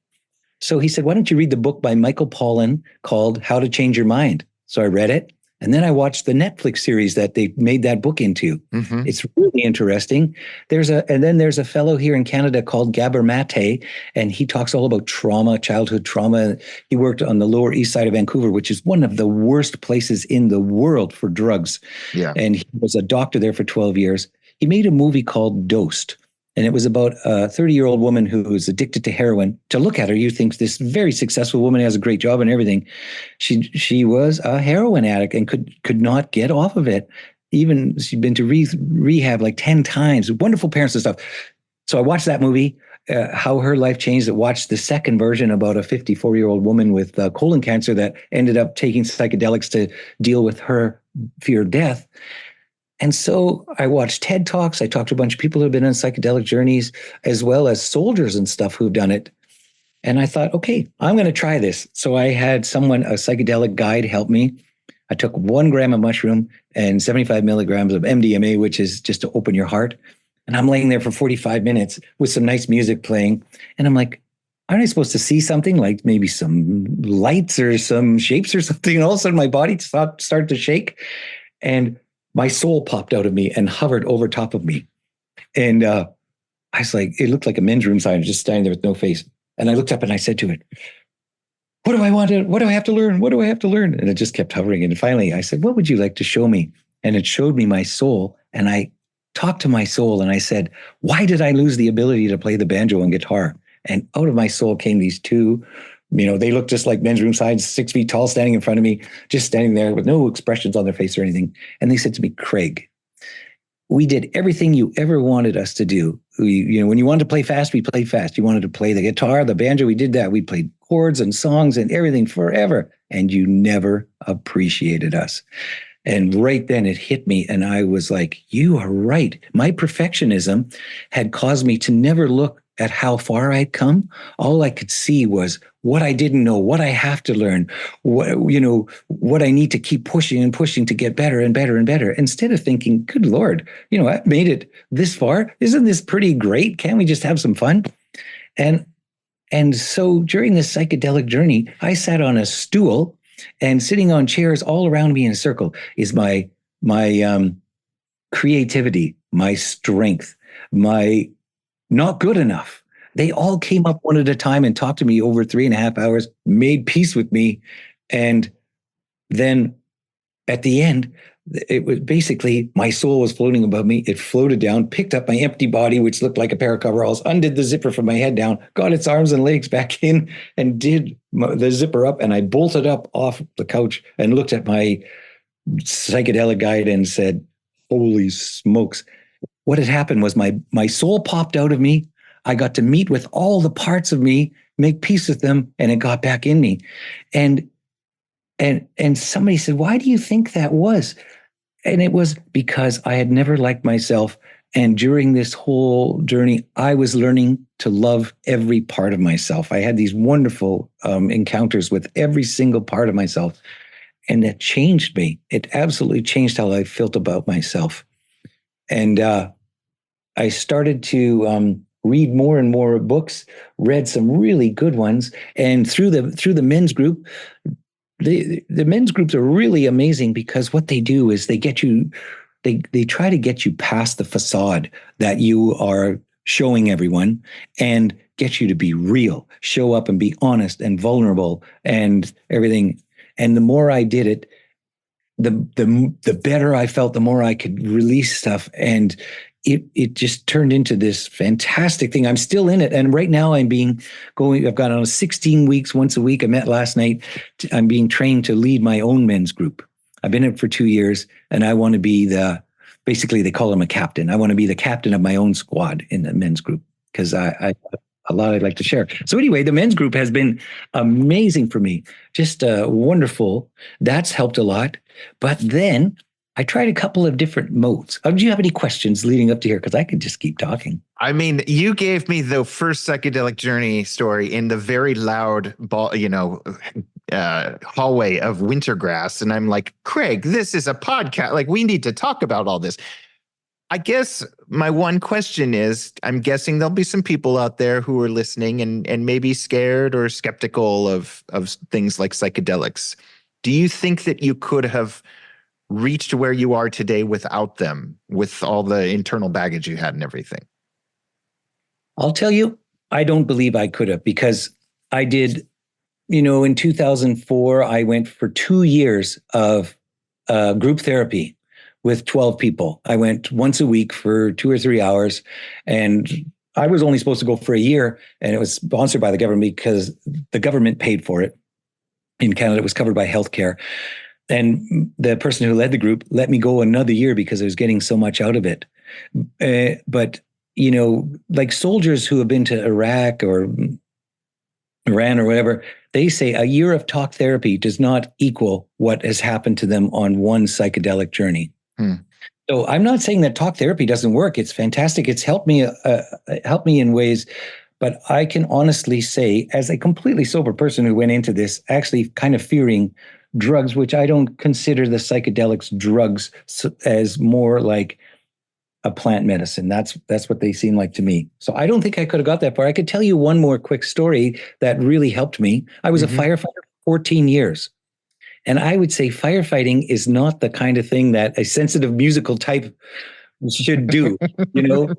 So he said, why don't you read the book by Michael Pollan called How to Change Your Mind? So I read it. And then I watched the Netflix series that they made that book into. Mm-hmm. It's really interesting. And then there's a fellow here in Canada called Gabor Mate, and he talks all about trauma, childhood trauma. He worked on the Lower East Side of Vancouver, which is one of the worst places in the world for drugs. Yeah. And he was a doctor there for 12 years. He made a movie called Dosed. And it was about a 30-year-old woman who was addicted to heroin. To look at her, you think this very successful woman has a great job and everything. She was a heroin addict and could not get off of it. Even she'd been to rehab like 10 times. Wonderful parents and stuff. So I watched that movie, how her life changed. I watched the second version about a 54-year-old woman with colon cancer that ended up taking psychedelics to deal with her fear of death. And so I watched TED Talks. I talked to a bunch of people who have been on psychedelic journeys, as well as soldiers and stuff who've done it. And I thought, okay, I'm going to try this. So I had a psychedelic guide, help me. I took 1 gram of mushroom and 75 milligrams of MDMA, which is just to open your heart. And I'm laying there for 45 minutes with some nice music playing. And I'm like, aren't I supposed to see something, like maybe some lights or some shapes or something? And all of a sudden my body started to shake. And my soul popped out of me and hovered over top of me. And I was like, it looked like a men's room sign, just standing there with no face. And I looked up and I said to it, what do I want to, what do I have to learn? What do I have to learn? And it just kept hovering. And finally I said, what would you like to show me? And it showed me my soul. And I talked to my soul and I said, why did I lose the ability to play the banjo and guitar? And out of my soul came these two, they looked just like men's room signs, 6 feet tall, standing in front of me, just standing there with no expressions on their face or anything. And they said to me, Craig, we did everything you ever wanted us to do. When you wanted to play fast, we played fast. You wanted to play the guitar, the banjo, we did that. We played chords and songs and everything forever. And you never appreciated us. And right then it hit me. And I was like, you are right. My perfectionism had caused me to never look at how far I'd come. All I could see was what I didn't know, what I have to learn, what I need to keep pushing and pushing to get better and better and better. Instead of thinking, good Lord, I've made it this far. Isn't this pretty great? Can't we just have some fun? And so during this psychedelic journey, I sat on a stool, and sitting on chairs all around me in a circle is my creativity, my strength, my not good enough. They all came up one at a time and talked to me over 3.5 hours, made peace with me. And then at the end, it was basically my soul was floating above me. It floated down, picked up my empty body, which looked like a pair of coveralls, undid the zipper from my head down, got its arms and legs back in, and did the zipper up. And I bolted up off the couch and looked at my psychedelic guide and said, holy smokes. What had happened was my soul popped out of me. I got to meet with all the parts of me, make peace with them, and it got back in me. And somebody said, why do you think that was? And it was because I had never liked myself. And during this whole journey, I was learning to love every part of myself. I had these wonderful encounters with every single part of myself. And that changed me. It absolutely changed how I felt about myself. And I started to read more and more books, read some really good ones. And through the men's group, the men's groups are really amazing because what they do is they try to get you past the facade that you are showing everyone and get you to be real, show up and be honest and vulnerable and everything. And the more I did it, the better I felt, the more I could release stuff. And it just turned into this fantastic thing. I'm still in it. And right now I've gone on 16 weeks, once a week. I met last night. I'm being trained to lead my own men's group. I've been in it for 2 years and I want to be basically they call him a captain. I want to be the captain of my own squad in the men's group because I a lot I'd like to share. So anyway, the men's group has been amazing for me. Just wonderful. That's helped a lot. But then I tried a couple of different modes. Do you have any questions leading up to here? Because I could just keep talking. I mean, you gave me the first psychedelic journey story in the very loud hallway of Wintergrass. And I'm like, Craig, this is a podcast. Like, we need to talk about all this. I guess my one question is, I'm guessing there'll be some people out there who are listening and maybe scared or skeptical of things like psychedelics. Do you think that you could have reached where you are today without them, with all the internal baggage you had and everything? I'll tell you, I don't believe I could have, because I did, in 2004, I went for 2 years of group therapy with 12 people. I went once a week for 2 or 3 hours, and I was only supposed to go for a year, and it was sponsored by the government because the government paid for it. In Canada, it was covered by healthcare. And the person who led the group let me go another year because I was getting so much out of it. But, like soldiers who have been to Iraq or Iran or whatever, they say a year of talk therapy does not equal what has happened to them on one psychedelic journey. So I'm not saying that talk therapy doesn't work. It's fantastic. It's helped me in ways. But I can honestly say, as a completely sober person who went into this actually kind of fearing drugs, which I don't consider the psychedelics drugs, as more like a plant medicine. That's what they seem like to me. So I don't think I could have got that far. I could tell you one more quick story that really helped me. I was a firefighter for 14 years. And I would say firefighting is not the kind of thing that a sensitive musical type should do. You know,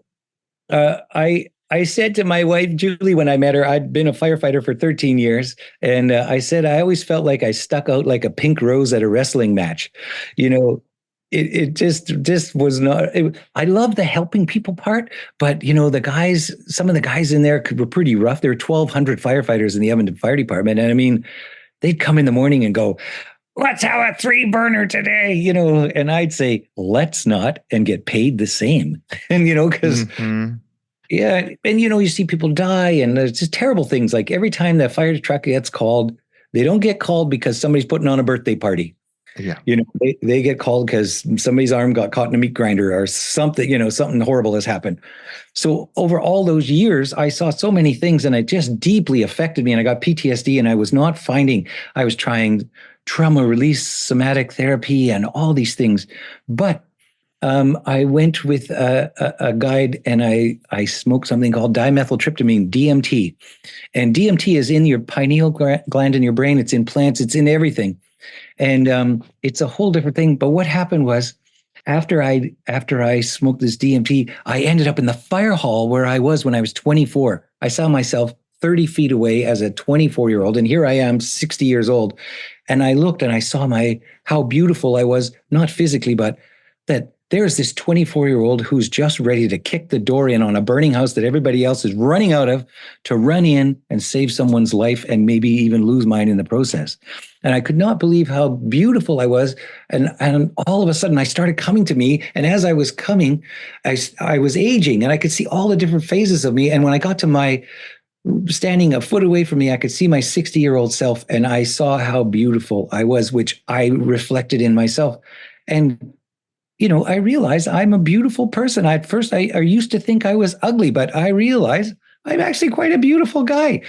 I said to my wife Julie when I met her, I'd been a firefighter for 13 years, and I said I always felt like I stuck out like a pink rose at a wrestling match. You know, it just was not. I love the helping people part, but you know, some of the guys in there were pretty rough. There were 1,200 firefighters in the Edmonton Fire Department, and I mean, they'd come in the morning and go, let's have a 3-burner today, you know, and I'd say, let's not, and get paid the same. And, you know, because, yeah, and, you know, you see people die, and there's just terrible things. Like every time that fire truck gets called, they don't get called because somebody's putting on a birthday party. Yeah. You know, they get called because somebody's arm got caught in a meat grinder or something, you know, something horrible has happened. So over all those years, I saw so many things, and it just deeply affected me. And I got PTSD, and I was trying trauma release, somatic therapy, and all these things. But I went with a guide, and I smoked something called dimethyltryptamine, DMT. And DMT is in your pineal gland in your brain. It's in plants. It's in everything. And it's a whole different thing. But what happened was, after I smoked this DMT, I ended up in the fire hall where I was when I was 24. I saw myself 30 feet away as a 24-year-old. And here I am, 60 years old. And I looked and I saw how beautiful I was, not physically, but that there's this 24-year-old who's just ready to kick the door in on a burning house that everybody else is running out of, to run in and save someone's life and maybe even lose mine in the process. And I could not believe how beautiful I was. And all of a sudden I started coming to me. And as I was coming, I was aging, and I could see all the different phases of me. And when I got to standing a foot away from me, I could see my 60-year-old self, and I saw how beautiful I was, which I reflected in myself. And, you know, I realized I'm a beautiful person. At first, I used to think I was ugly, but I realized I'm actually quite a beautiful guy.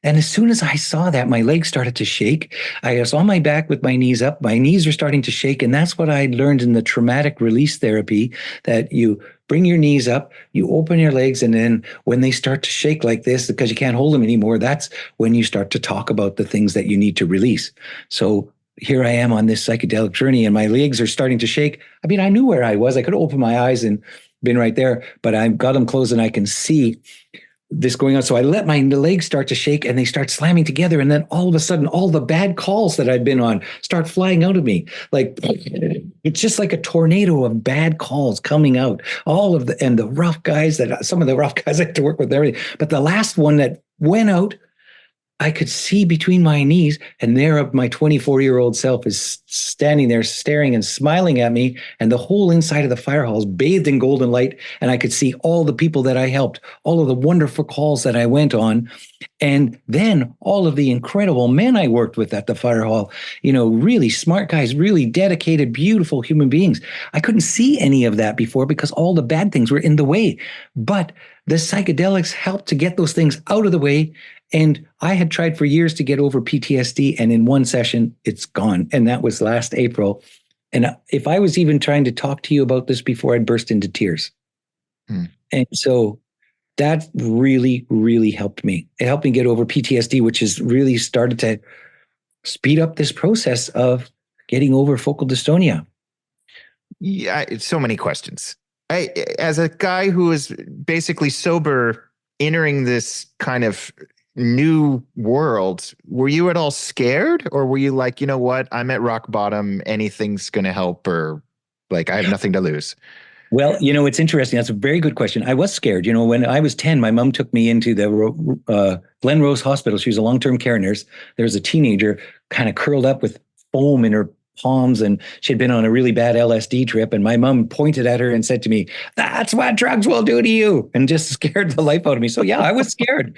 And as soon as I saw that, my legs started to shake. I was on my back with my knees up. My knees are starting to shake. And that's what I learned in the traumatic release therapy, that you bring your knees up, you open your legs, and then when they start to shake like this, because you can't hold them anymore, that's when you start to talk about the things that you need to release. So here I am on this psychedelic journey, and my legs are starting to shake. I mean, I knew where I was. I could open my eyes and been right there, but I've got them closed and I can see this going on. So I let my legs start to shake, and they start slamming together. And then all of a sudden, all the bad calls that I'd been on start flying out of me. Like, it's just like a tornado of bad calls coming out. And the rough guys some of the rough guys I had to work with and everything. But the last one that went out, I could see between my knees, and there my 24-year-old self is standing there staring and smiling at me, and the whole inside of the fire hall is bathed in golden light, and I could see all the people that I helped, all of the wonderful calls that I went on, and then all of the incredible men I worked with at the fire hall, you know, really smart guys, really dedicated, beautiful human beings. I couldn't see any of that before because all the bad things were in the way, but the psychedelics helped to get those things out of the way. And I had tried for years to get over PTSD, and in one session, it's gone. And that was last April. And if I was even trying to talk to you about this before, I'd burst into tears. And so that really, really helped me. It helped me get over PTSD, which has really started to speed up this process of getting over focal dystonia. Yeah, it's so many questions. As a guy who is basically sober, entering this kind of new world, were you at all scared, or were you like, you know what, I'm at rock bottom, anything's going to help, or like I have nothing to lose? Well, you know, it's interesting. That's a very good question. I was scared. You know, when I was 10, my mom took me into the Glen Rose Hospital. She was a long-term care nurse. There was a teenager kind of curled up with foam in her palms, and she'd been on a really bad LSD trip. And my mom pointed at her and said to me, "That's what drugs will do to you," and just scared the life out of me. So yeah, I was scared.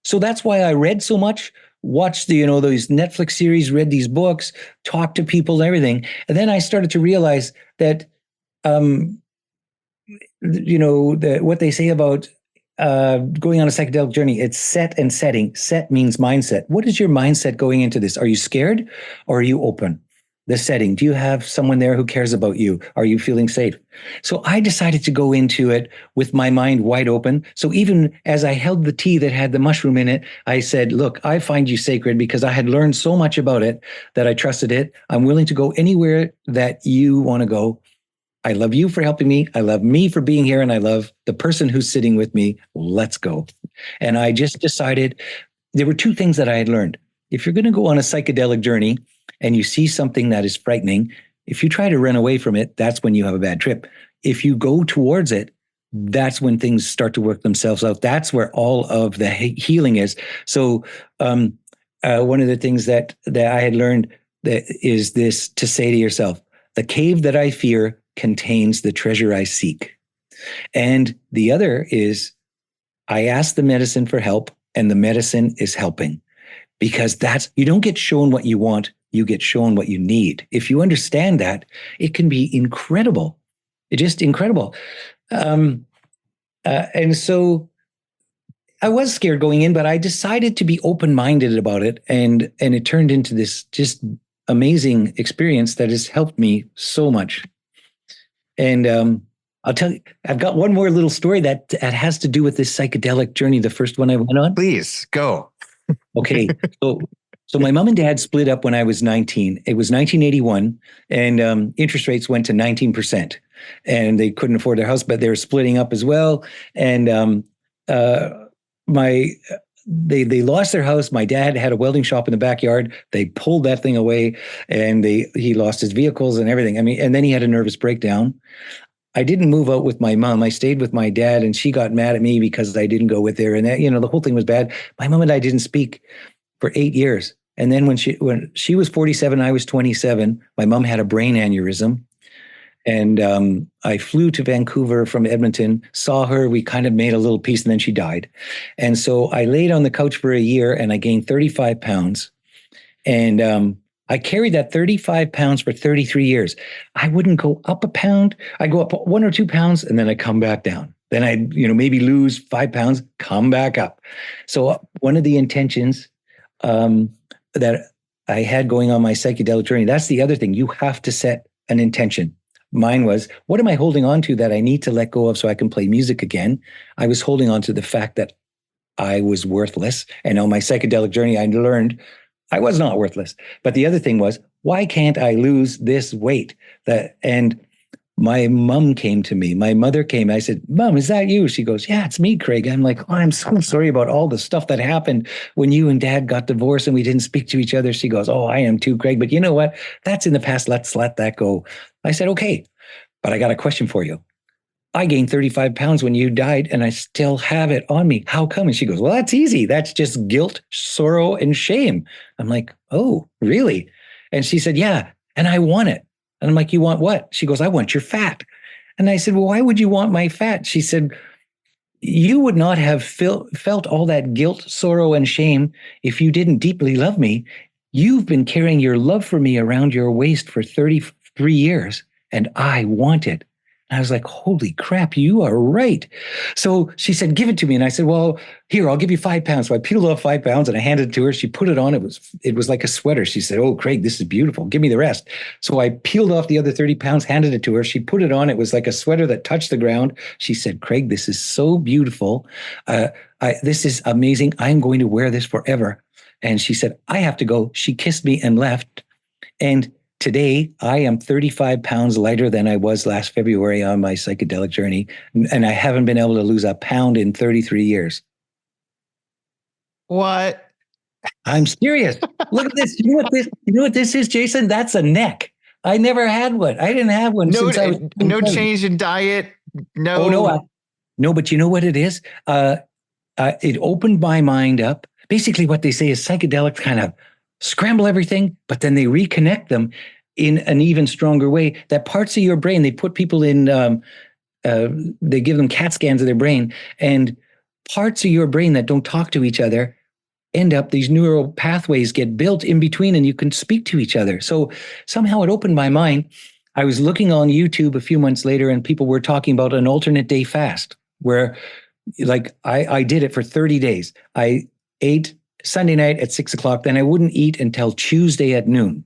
So that's why I read so much, watched these Netflix series, read these books, talked to people and everything. And then I started to realize that, what they say about going on a psychedelic journey, it's set and setting. Set means mindset. What is your mindset going into this? Are you scared, or are you open? The setting. Do you have someone there who cares about you? Are you feeling safe? So I decided to go into it with my mind wide open. So even as I held the tea that had the mushroom in it, I said, look, I find you sacred because I had learned so much about it that I trusted it. I'm willing to go anywhere that you want to go. I love you for helping me. I love me for being here. And I love the person who's sitting with me. Let's go. And I just decided there were two things that I had learned. If you're going to go on a psychedelic journey and you see something that is frightening, if you try to run away from it, that's when you have a bad trip. If you go towards it, that's when things start to work themselves out. That's where all of the healing is. So one of the things that I had learned that is this, to say to yourself, the cave that I fear contains the treasure I seek. And the other is, I ask the medicine for help, and the medicine is helping. Because you don't get shown what you want, you get shown what you need. If you understand that, it can be incredible. It's just incredible. And so I was scared going in, but I decided to be open-minded about it. And it turned into this just amazing experience that has helped me so much. And I'll tell you, I've got one more little story that has to do with this psychedelic journey, the first one I went on. Please, go. Okay. So my mom and dad split up when I was 19. It was 1981, and interest rates went to 19%. And they couldn't afford their house, but they were splitting up as well. And they lost their house. My dad had a welding shop in the backyard. They pulled that thing away, and he lost his vehicles and everything. I mean, and then he had a nervous breakdown. I didn't move out with my mom. I stayed with my dad, and she got mad at me because I didn't go with her. And that, the whole thing was bad. My mom and I didn't speak for 8 years. And then when she was 47, I was 27. My mom had a brain aneurysm. And I flew to Vancouver from Edmonton, saw her. We kind of made a little peace, and then she died. And so I laid on the couch for a year, and I gained 35 pounds. And I carried that 35 pounds for 33 years. I wouldn't go up a pound. I go up 1 or 2 pounds, and then I come back down. Then I, maybe lose 5 pounds, come back up. So one of the intentions that I had going on my psychedelic journey, that's the other thing. You have to set an intention. Mine was, what am I holding on to that I need to let go of so I can play music again? I was holding on to the fact that I was worthless. And on my psychedelic journey, I learned I was not worthless. But the other thing was, why can't I lose this weight? And my mom came to me. My mother came. I said, Mom, is that you? She goes, yeah, it's me, Craig. I'm like, oh, I'm so sorry about all the stuff that happened when you and Dad got divorced and we didn't speak to each other. She goes, oh, I am too, Craig. But you know what? That's in the past. Let's let that go. I said, okay, but I got a question for you. I gained 35 pounds when you died, and I still have it on me. How come? And she goes, well, that's easy. That's just guilt, sorrow, and shame. I'm like, oh, really? And she said, yeah, and I want it. And I'm like, you want what? She goes, I want your fat. And I said, well, why would you want my fat? She said, you would not have felt all that guilt, sorrow, and shame if you didn't deeply love me. You've been carrying your love for me around your waist for 33 years, and I want it. And I was like, holy crap, you are right. So she said, give it to me. And I said, well, here, I'll give you 5 pounds. So I peeled off 5 pounds and I handed it to her. She put it on. It was like a sweater. She said, oh, Craig, this is beautiful. Give me the rest. So I peeled off the other 30 pounds, handed it to her. She put it on. It was like a sweater that touched the ground. She said, Craig, this is so beautiful. This is amazing. I'm going to wear this forever. And she said, I have to go. She kissed me and left. And today, I am 35 pounds lighter than I was last February on my psychedelic journey, and I haven't been able to lose a pound in 33 years. What? I'm serious. Look at this. You know what this is, Jason? That's a neck. I never had one. I didn't have one since I was 27. No change in diet. No. Oh, no. No, but you know what it is? It opened my mind up. Basically, what they say is psychedelics kind of scramble everything, but then they reconnect them in an even stronger way. That parts of your brain, they put people in, they give them CAT scans of their brain, and parts of your brain that don't talk to each other end up, these neural pathways get built in between, and you can speak to each other. So somehow it opened my mind. I was looking on YouTube a few months later, and people were talking about an alternate day fast, where like I did it for 30 days. I ate Sunday night at 6 o'clock. Then I wouldn't eat until Tuesday at noon.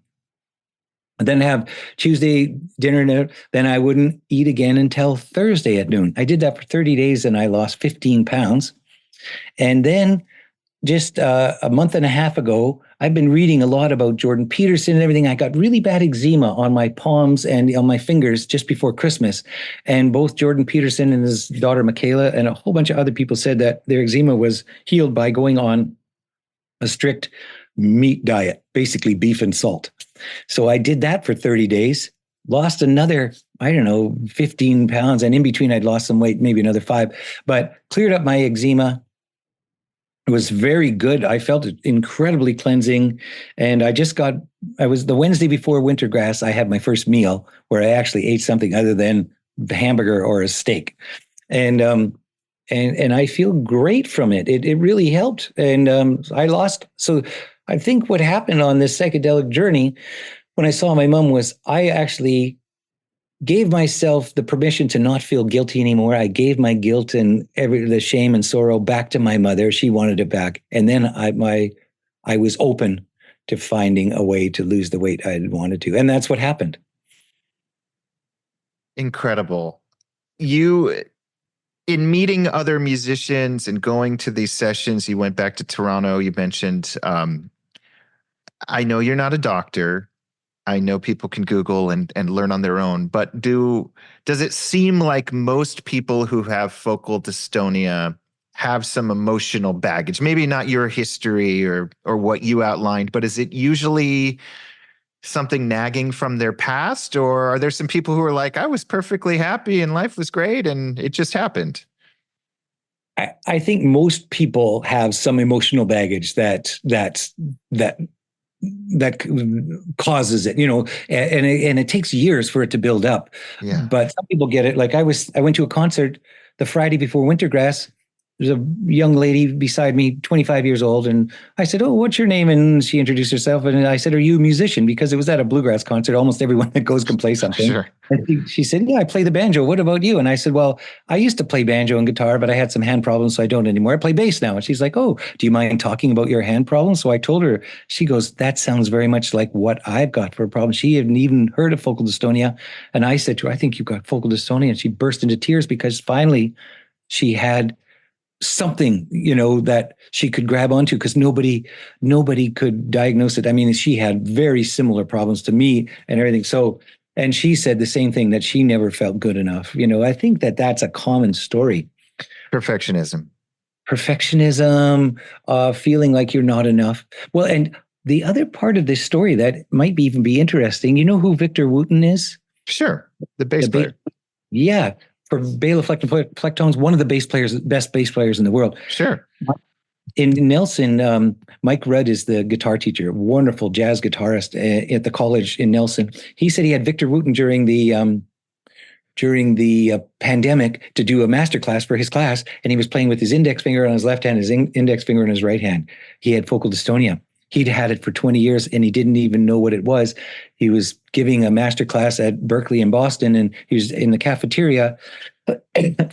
And then have Tuesday dinner. Then I wouldn't eat again until Thursday at noon. I did that for 30 days and I lost 15 pounds. And then just a month and a half ago, I've been reading a lot about Jordan Peterson and everything. I got really bad eczema on my palms and on my fingers just before Christmas. And both Jordan Peterson and his daughter, Michaela, and a whole bunch of other people said that their eczema was healed by going on a strict meat diet, basically beef and salt. So I did that for 30 days, lost another, 15 pounds. And in between, I'd lost some weight, maybe another 5, but cleared up my eczema. It was very good. I felt it incredibly cleansing. And I was the Wednesday before Wintergrass, I had my first meal where I actually ate something other than the hamburger or a steak. And I feel great from it. It really helped. And I lost. So I think what happened on this psychedelic journey when I saw my mom was I actually gave myself the permission to not feel guilty anymore. I gave my guilt and the shame and sorrow back to my mother. She wanted it back. And then I was open to finding a way to lose the weight I had wanted to. And that's what happened. Incredible. You, in meeting other musicians and going to these sessions, you went back to Toronto, you mentioned, I know you're not a doctor. I know people can Google and learn on their own, but does it seem like most people who have focal dystonia have some emotional baggage? Maybe not your history or what you outlined, but is it usually something nagging from their past? Or are there some people who are like, I was perfectly happy and life was great and it just happened? I think most people have some emotional baggage that causes it, and it takes years for it to build up. Yeah. But some people get it. Like I went to a concert the Friday before Wintergrass. There's a young lady beside me, 25 years old. And I said, oh, what's your name? And she introduced herself. And I said, are you a musician? Because it was at a bluegrass concert. Almost everyone that goes can play something. Sure. And she said, yeah, I play the banjo. What about you? And I said, well, I used to play banjo and guitar, but I had some hand problems, so I don't anymore. I play bass now. And she's like, oh, do you mind talking about your hand problems? So I told her, she goes, that sounds very much like what I've got for a problem. She hadn't even heard of focal dystonia. And I said to her, I think you've got focal dystonia. And she burst into tears because finally she had something, that she could grab onto, because nobody could diagnose it. I mean, she had very similar problems to me and everything. So, and she said the same thing, that she never felt good enough. I think that's a common story. Perfectionism, feeling like you're not enough. Well, and the other part of this story that might even be interesting, you know who Victor Wooten is? Sure. The bass player. Yeah. For Bela Flecktones, one of the best bass players in the world. Sure. In Nelson, Mike Rudd is the guitar teacher, wonderful jazz guitarist at the college in Nelson. He said he had Victor Wooten during the pandemic to do a master class for his class, and he was playing with his index finger on his left hand, his index finger on his right hand. He had focal dystonia. He'd had it for 20 years and he didn't even know what it was. He was giving a master class at Berkeley in Boston, and he was in the cafeteria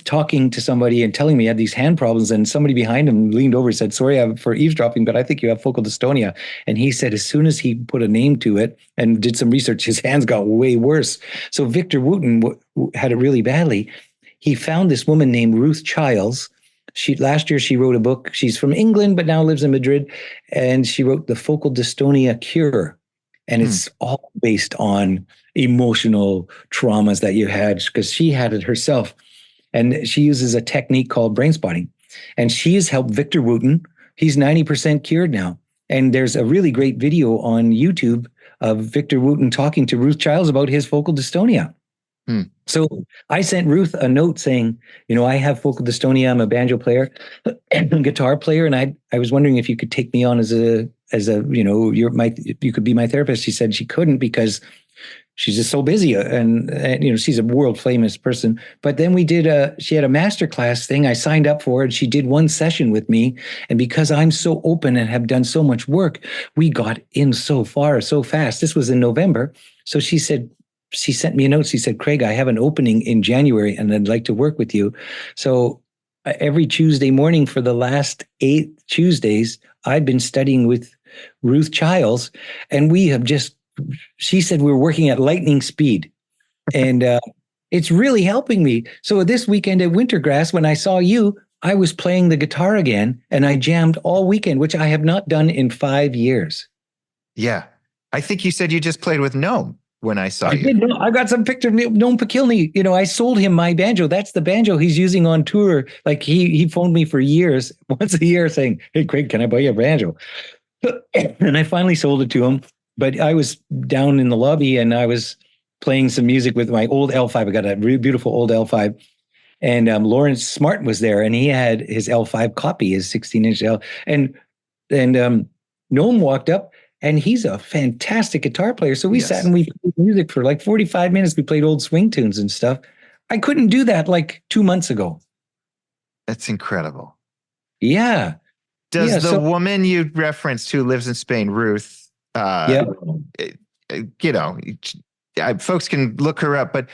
talking to somebody and telling me he had these hand problems. And somebody behind him leaned over and said, sorry for eavesdropping, but I think you have focal dystonia. And he said, as soon as he put a name to it and did some research, his hands got way worse. So Victor Wooten had it really badly. He found this woman named Ruth Childs. Last year she wrote a book. She's from England, but now lives in Madrid. And she wrote The Focal Dystonia Cure. And it's all based on emotional traumas that you had, because she had it herself. And she uses a technique called brain spotting. And she has helped Victor Wooten. He's 90% cured now. And there's a really great video on YouTube of Victor Wooten talking to Ruth Childs about his focal dystonia. So I sent Ruth a note saying, I have focal dystonia. I'm a banjo player, guitar player. And I was wondering if you could take me on as a, you could be my therapist. She said she couldn't because she's just so busy and she's a world famous person. But then she had a masterclass thing I signed up for, and she did one session with me. And because I'm so open and have done so much work, we got in so far, so fast. This was in November. So she sent me a note. She said, Craig, I have an opening in January and I'd like to work with you. So every Tuesday morning for the last 8 Tuesdays, I've been studying with Ruth Childs, and she said we were working at lightning speed, and it's really helping me. So this weekend at Wintergrass, when I saw you, I was playing the guitar again, and I jammed all weekend, which I have not done in 5 years. Yeah. I think you said you just played with Gnome when I saw I you. did. No, I got some picture of Noam Pakilny. I sold him my banjo. That's the banjo he's using on tour. Like he phoned me for years, once a year, saying, "Hey, Craig, can I buy you a banjo?" And I finally sold it to him. But I was down in the lobby and I was playing some music with my old L5. I got a really beautiful old L5. And Lawrence Smart was there, and he had his L5 copy, his 16-inch L. And Noam walked up, and he's a fantastic guitar player. So we sat and we played music for like 45 minutes. We played old swing tunes and stuff. I couldn't do that like 2 months ago. That's incredible. Yeah. Does the woman you referenced who lives in Spain, Ruth, folks can look her up, but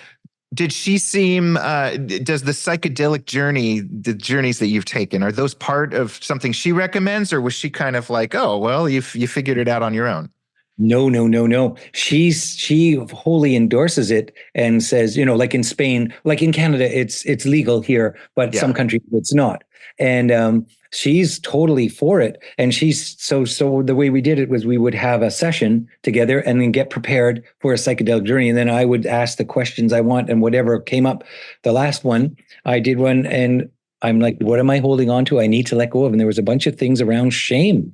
did she seem, does the psychedelic journey, the journeys that you've taken, are those part of something she recommends, or was she kind of like, oh, well, you figured it out on your own? No. She wholly endorses it and says, like in Spain, like in Canada, it's legal here, but some countries it's not. And she's totally for it. And she's so the way we did it was we would have a session together and then get prepared for a psychedelic journey. And then I would ask the questions I want, and whatever came up. The last one, I did one, and I'm like, what am I holding on to? I need to let go of. And there was a bunch of things around shame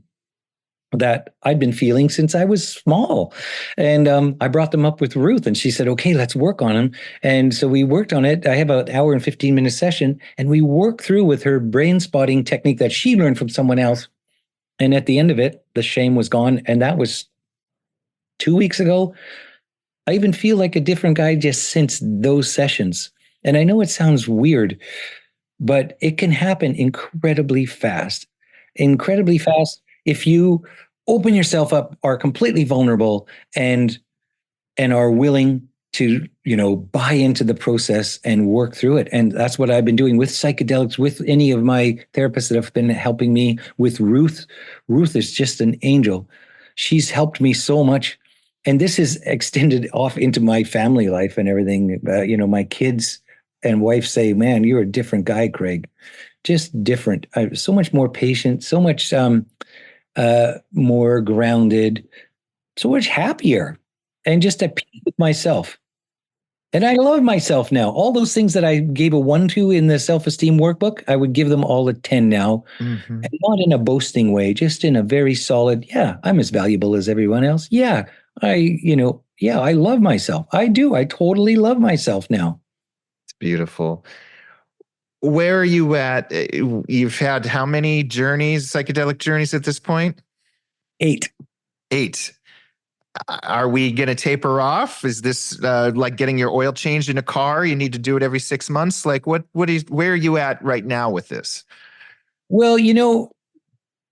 that I'd been feeling since I was small. And I brought them up with Ruth, and she said, okay, let's work on them. And so we worked on it. I have an hour and 15-minute session, and we worked through with her brain spotting technique that she learned from someone else. And at the end of it, the shame was gone. And that was 2 weeks ago. I even feel like a different guy just since those sessions. And I know it sounds weird, but it can happen incredibly fast. If you open yourself up, are completely vulnerable, and are willing to, buy into the process and work through it. And that's what I've been doing with psychedelics, with any of my therapists that have been helping me. With Ruth. Ruth is just an angel. She's helped me so much. And this is extended off into my family life and everything. My kids and wife say, man, you're a different guy, Craig. Just different. So much more patient, so much more grounded, so much happier, and just at peace with myself. And I love myself now. All those things that I gave a 1 to in the self-esteem workbook, I would give them all a 10 now. Mm-hmm. And not in a boasting way, just in a very solid, I'm as valuable as everyone else. I love myself. I do. I totally love myself now. It's beautiful. Where are you at? You've had how many psychedelic journeys at this point? 8. Are we going to taper off? Is this like getting your oil changed in a car? You need to do it every 6 months? Like where are you at right now with this? Well,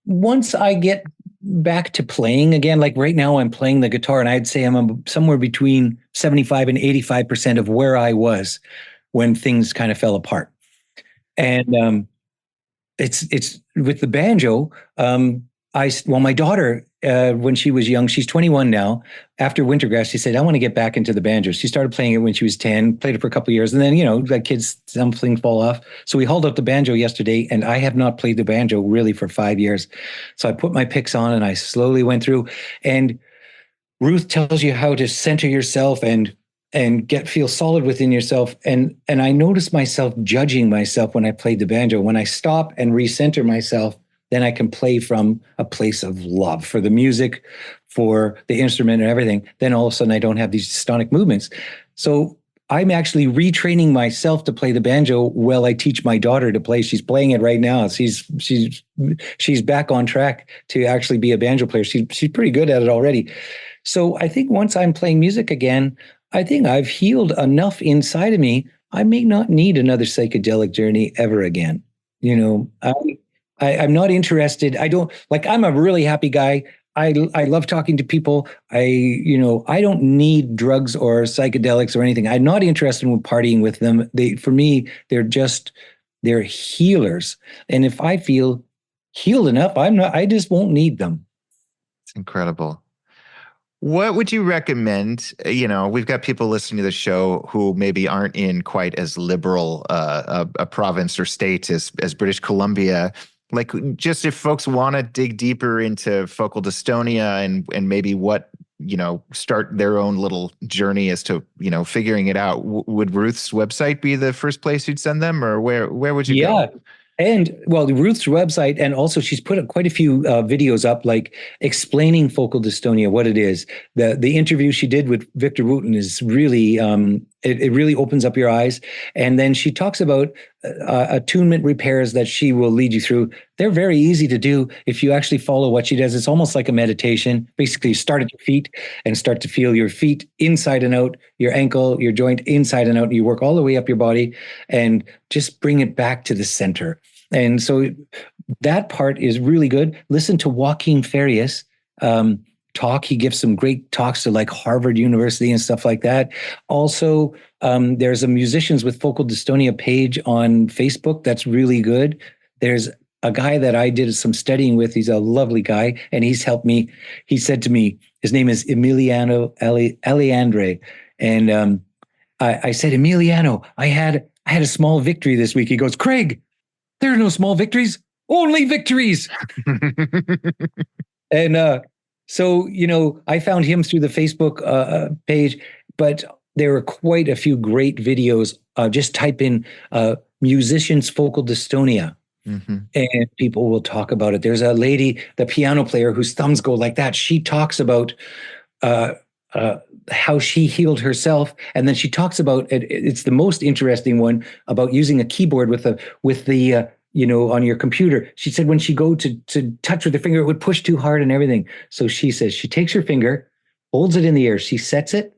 once I get back to playing again, like right now I'm playing the guitar, and I'd say I'm somewhere between 75 and 85% of where I was when things kind of fell apart. And it's with the banjo. My daughter, when she was young, she's 21 now. After Wintergrass, she said, I want to get back into the banjo. She started playing it when she was 10, played it for a couple of years. And then, like kids, something fall off. So we hauled up the banjo yesterday, and I have not played the banjo really for 5 years. So I put my picks on and I slowly went through. And Ruth tells you how to center yourself and feel solid within yourself. And I noticed myself judging myself when I played the banjo. When I stop and recenter myself, then I can play from a place of love for the music, for the instrument and everything. Then all of a sudden I don't have these dystonic movements. So I'm actually retraining myself to play the banjo while I teach my daughter to play. She's playing it right now. She's back on track to actually be a banjo player. She's pretty good at it already. So I think once I'm playing music again, I think I've healed enough inside of me. I may not need another psychedelic journey ever again. I'm not interested. I'm a really happy guy. I love talking to people. I don't need drugs or psychedelics or anything. I'm not interested in partying with them. For me, they're healers. And if I feel healed enough, I just won't need them. It's incredible. What would you recommend? We've got people listening to the show who maybe aren't in quite as liberal a province or state as British Columbia. Like, just if folks want to dig deeper into focal dystonia and maybe what, start their own little journey as to, figuring it out, would Ruth's website be the first place you'd send them, or where would you Yeah. go? And well, Ruth's website, and also she's put up quite a few videos up, like explaining focal dystonia, what it is. The interview she did with Victor Wooten is really, it really opens up your eyes. And then she talks about attunement repairs that she will lead you through. They're very easy to do if you actually follow what she does. It's almost like a meditation. Basically, you start at your feet and start to feel your feet inside and out, your ankle, your joint inside and out. And you work all the way up your body and just bring it back to the center. And so that part is really good. Listen to Joaquin Farias talk. He gives some great talks to like Harvard University and stuff like that. Also, there's a Musicians with Focal Dystonia page on Facebook that's really good. There's a guy that I did some studying with. He's a lovely guy, and he's helped me. He said to me, his name is Emiliano Aliandre. And I said, Emiliano, I had a small victory this week. He goes, Craig, there are no small victories, only victories. And so, I found him through the Facebook page, but there are quite a few great videos. Just type in musicians focal dystonia, and people will talk about it. There's a lady, the piano player, whose thumbs go like that. She talks about how she healed herself, and then she talks about it. It's the most interesting one about using a keyboard with the on your computer. She said when she go to touch with her finger, it would push too hard and everything. So she says she takes her finger, holds it in the air, she sets it,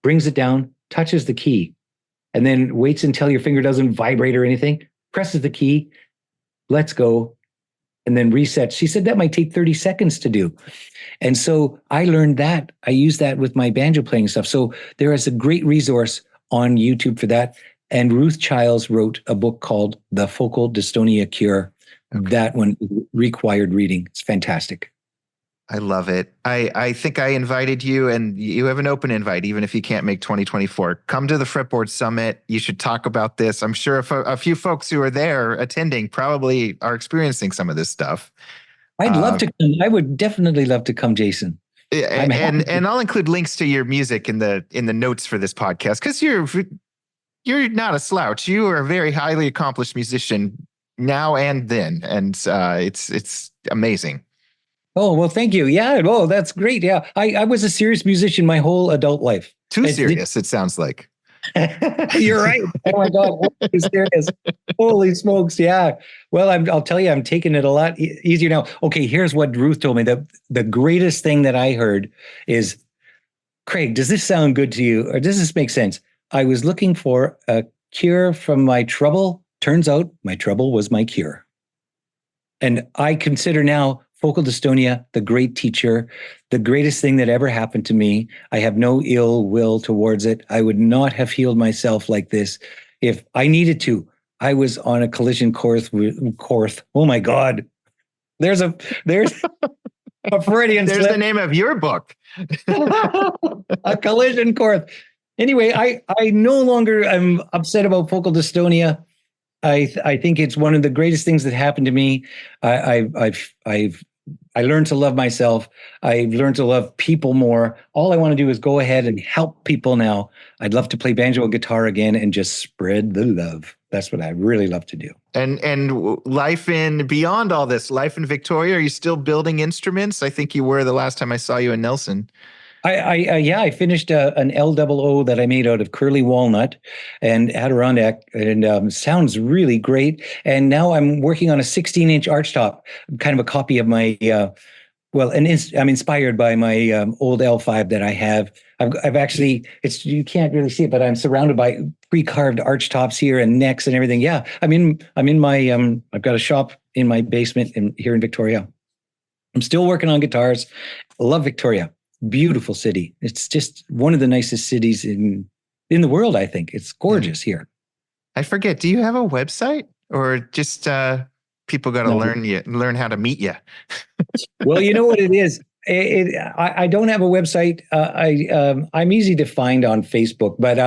brings it down, touches the key, and then waits until your finger doesn't vibrate or anything, presses the key, lets go, and then resets. She said that might take 30 seconds to do. And so I learned that. I use that with my banjo playing stuff. So there is a great resource on YouTube for that. And Ruth Childs wrote a book called The Focal Dystonia Cure. Okay. That one required reading. It's fantastic. I love it. I think I invited you, and you have an open invite, even if you can't make 2024. Come to the Fretboard Summit. You should talk about this. I'm sure a few folks who are there attending probably are experiencing some of this stuff. I'd love to come. I would definitely love to come, Jason. And I'll include links to your music in the notes for this podcast, because you're not a slouch. You are a very highly accomplished musician now and then, and it's amazing. Oh, well, thank you. Yeah. Oh, that's great. Yeah. I was a serious musician my whole adult life. Too serious, it sounds like. You're right. Oh my God. Too serious. Holy smokes. Yeah. Well, I'll tell you, I'm taking it a lot easier now. Okay. Here's what Ruth told me. The greatest thing that I heard is, Craig, does this sound good to you? Or does this make sense? I was looking for a cure from my trouble. Turns out my trouble was my cure. And I consider now focal dystonia the great teacher, the greatest thing that ever happened to me. I have no ill will towards it. I would not have healed myself like this if I needed to. I was on a collision course with Korth. Oh my God. There's a Freudian There's slip. The name of your book. A collision course. Anyway, I no longer am upset about focal dystonia. I think it's one of the greatest things that happened to me. I learned to love myself. I've learned to love people more. All I want to do is go ahead and help people now. I'd love to play banjo and guitar again and just spread the love. That's what I really love to do. And life beyond all this, life in Victoria, are you still building instruments? I think you were the last time I saw you in Nelson. I finished an L00 that I made out of curly walnut and Adirondack, and sounds really great. And now I'm working on a 16-inch archtop, kind of a copy of my, I'm inspired by my old L5 that I have. I've actually, you can't really see it, but I'm surrounded by pre-carved archtops here and necks and everything. Yeah, I'm in my, I've got a shop in my basement here in Victoria. I'm still working on guitars. I love Victoria. Beautiful city. It's just one of the nicest cities in the world, I think. It's gorgeous here. I forget, do you have a website, or just people got to learn how to meet you? Well, you know what it is? I don't have a website. I'm easy to find on Facebook, but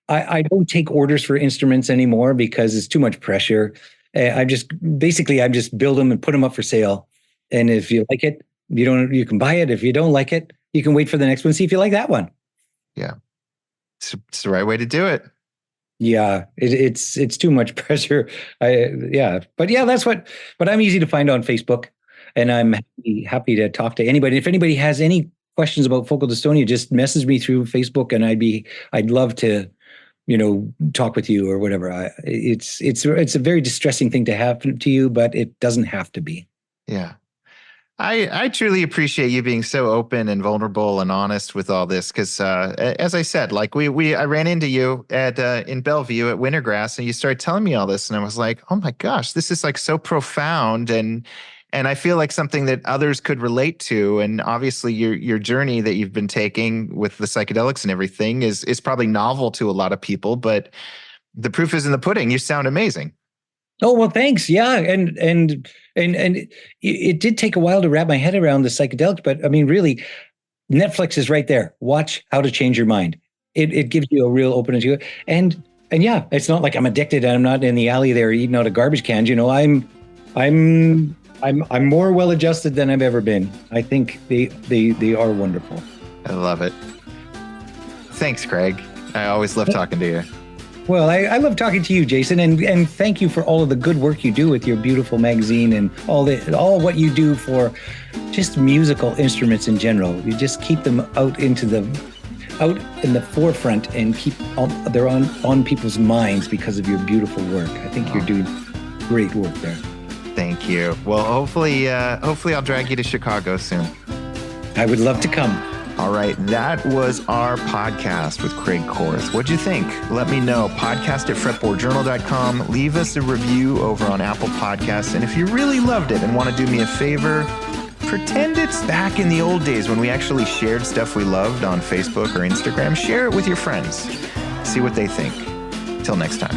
I don't take orders for instruments anymore because it's too much pressure. I'm just build them and put them up for sale. And if you like it, you can buy it. If you don't like it, you can wait for the next one, see if you like that one. Yeah. It's the right way to do it. Yeah, it's too much pressure. But I'm easy to find on Facebook, and I'm happy to talk to anybody. If anybody has any questions about focal dystonia, just message me through Facebook, and I'd love to, talk with you or whatever. It's a very distressing thing to happen to you, but it doesn't have to be. Yeah. I truly appreciate you being so open and vulnerable and honest with all this. Cause, as I said, like I ran into you in Bellevue at Wintergrass, and you started telling me all this, and I was like, oh my gosh, this is like so profound. And I feel like something that others could relate to. And obviously your journey that you've been taking with the psychedelics and everything is probably novel to a lot of people, but the proof is in the pudding. You sound amazing. Oh, well, thanks. Yeah. And it did take a while to wrap my head around the psychedelics, but I mean, really, Netflix is right there. Watch How to Change Your Mind. It gives you a real opening to it. And yeah, it's not like I'm addicted and I'm not in the alley there eating out of garbage cans. I'm more well-adjusted than I've ever been. I think they are wonderful. I love it. Thanks, Craig. I always love talking to you. Well, I love talking to you, Jason, and thank you for all of the good work you do with your beautiful magazine and all what you do for just musical instruments in general. You just keep them out in the forefront and they're on people's minds because of your beautiful work. I think you're doing great work there. Thank you. Well, hopefully I'll drag you to Chicago soon. I would love to come. All right, that was our podcast with Craig Korth. What'd you think? Let me know. podcast@fretboardjournal.com. Leave us a review over on Apple Podcasts. And if you really loved it and want to do me a favor, pretend it's back in the old days when we actually shared stuff we loved on Facebook or Instagram. Share it with your friends. See what they think. Till next time.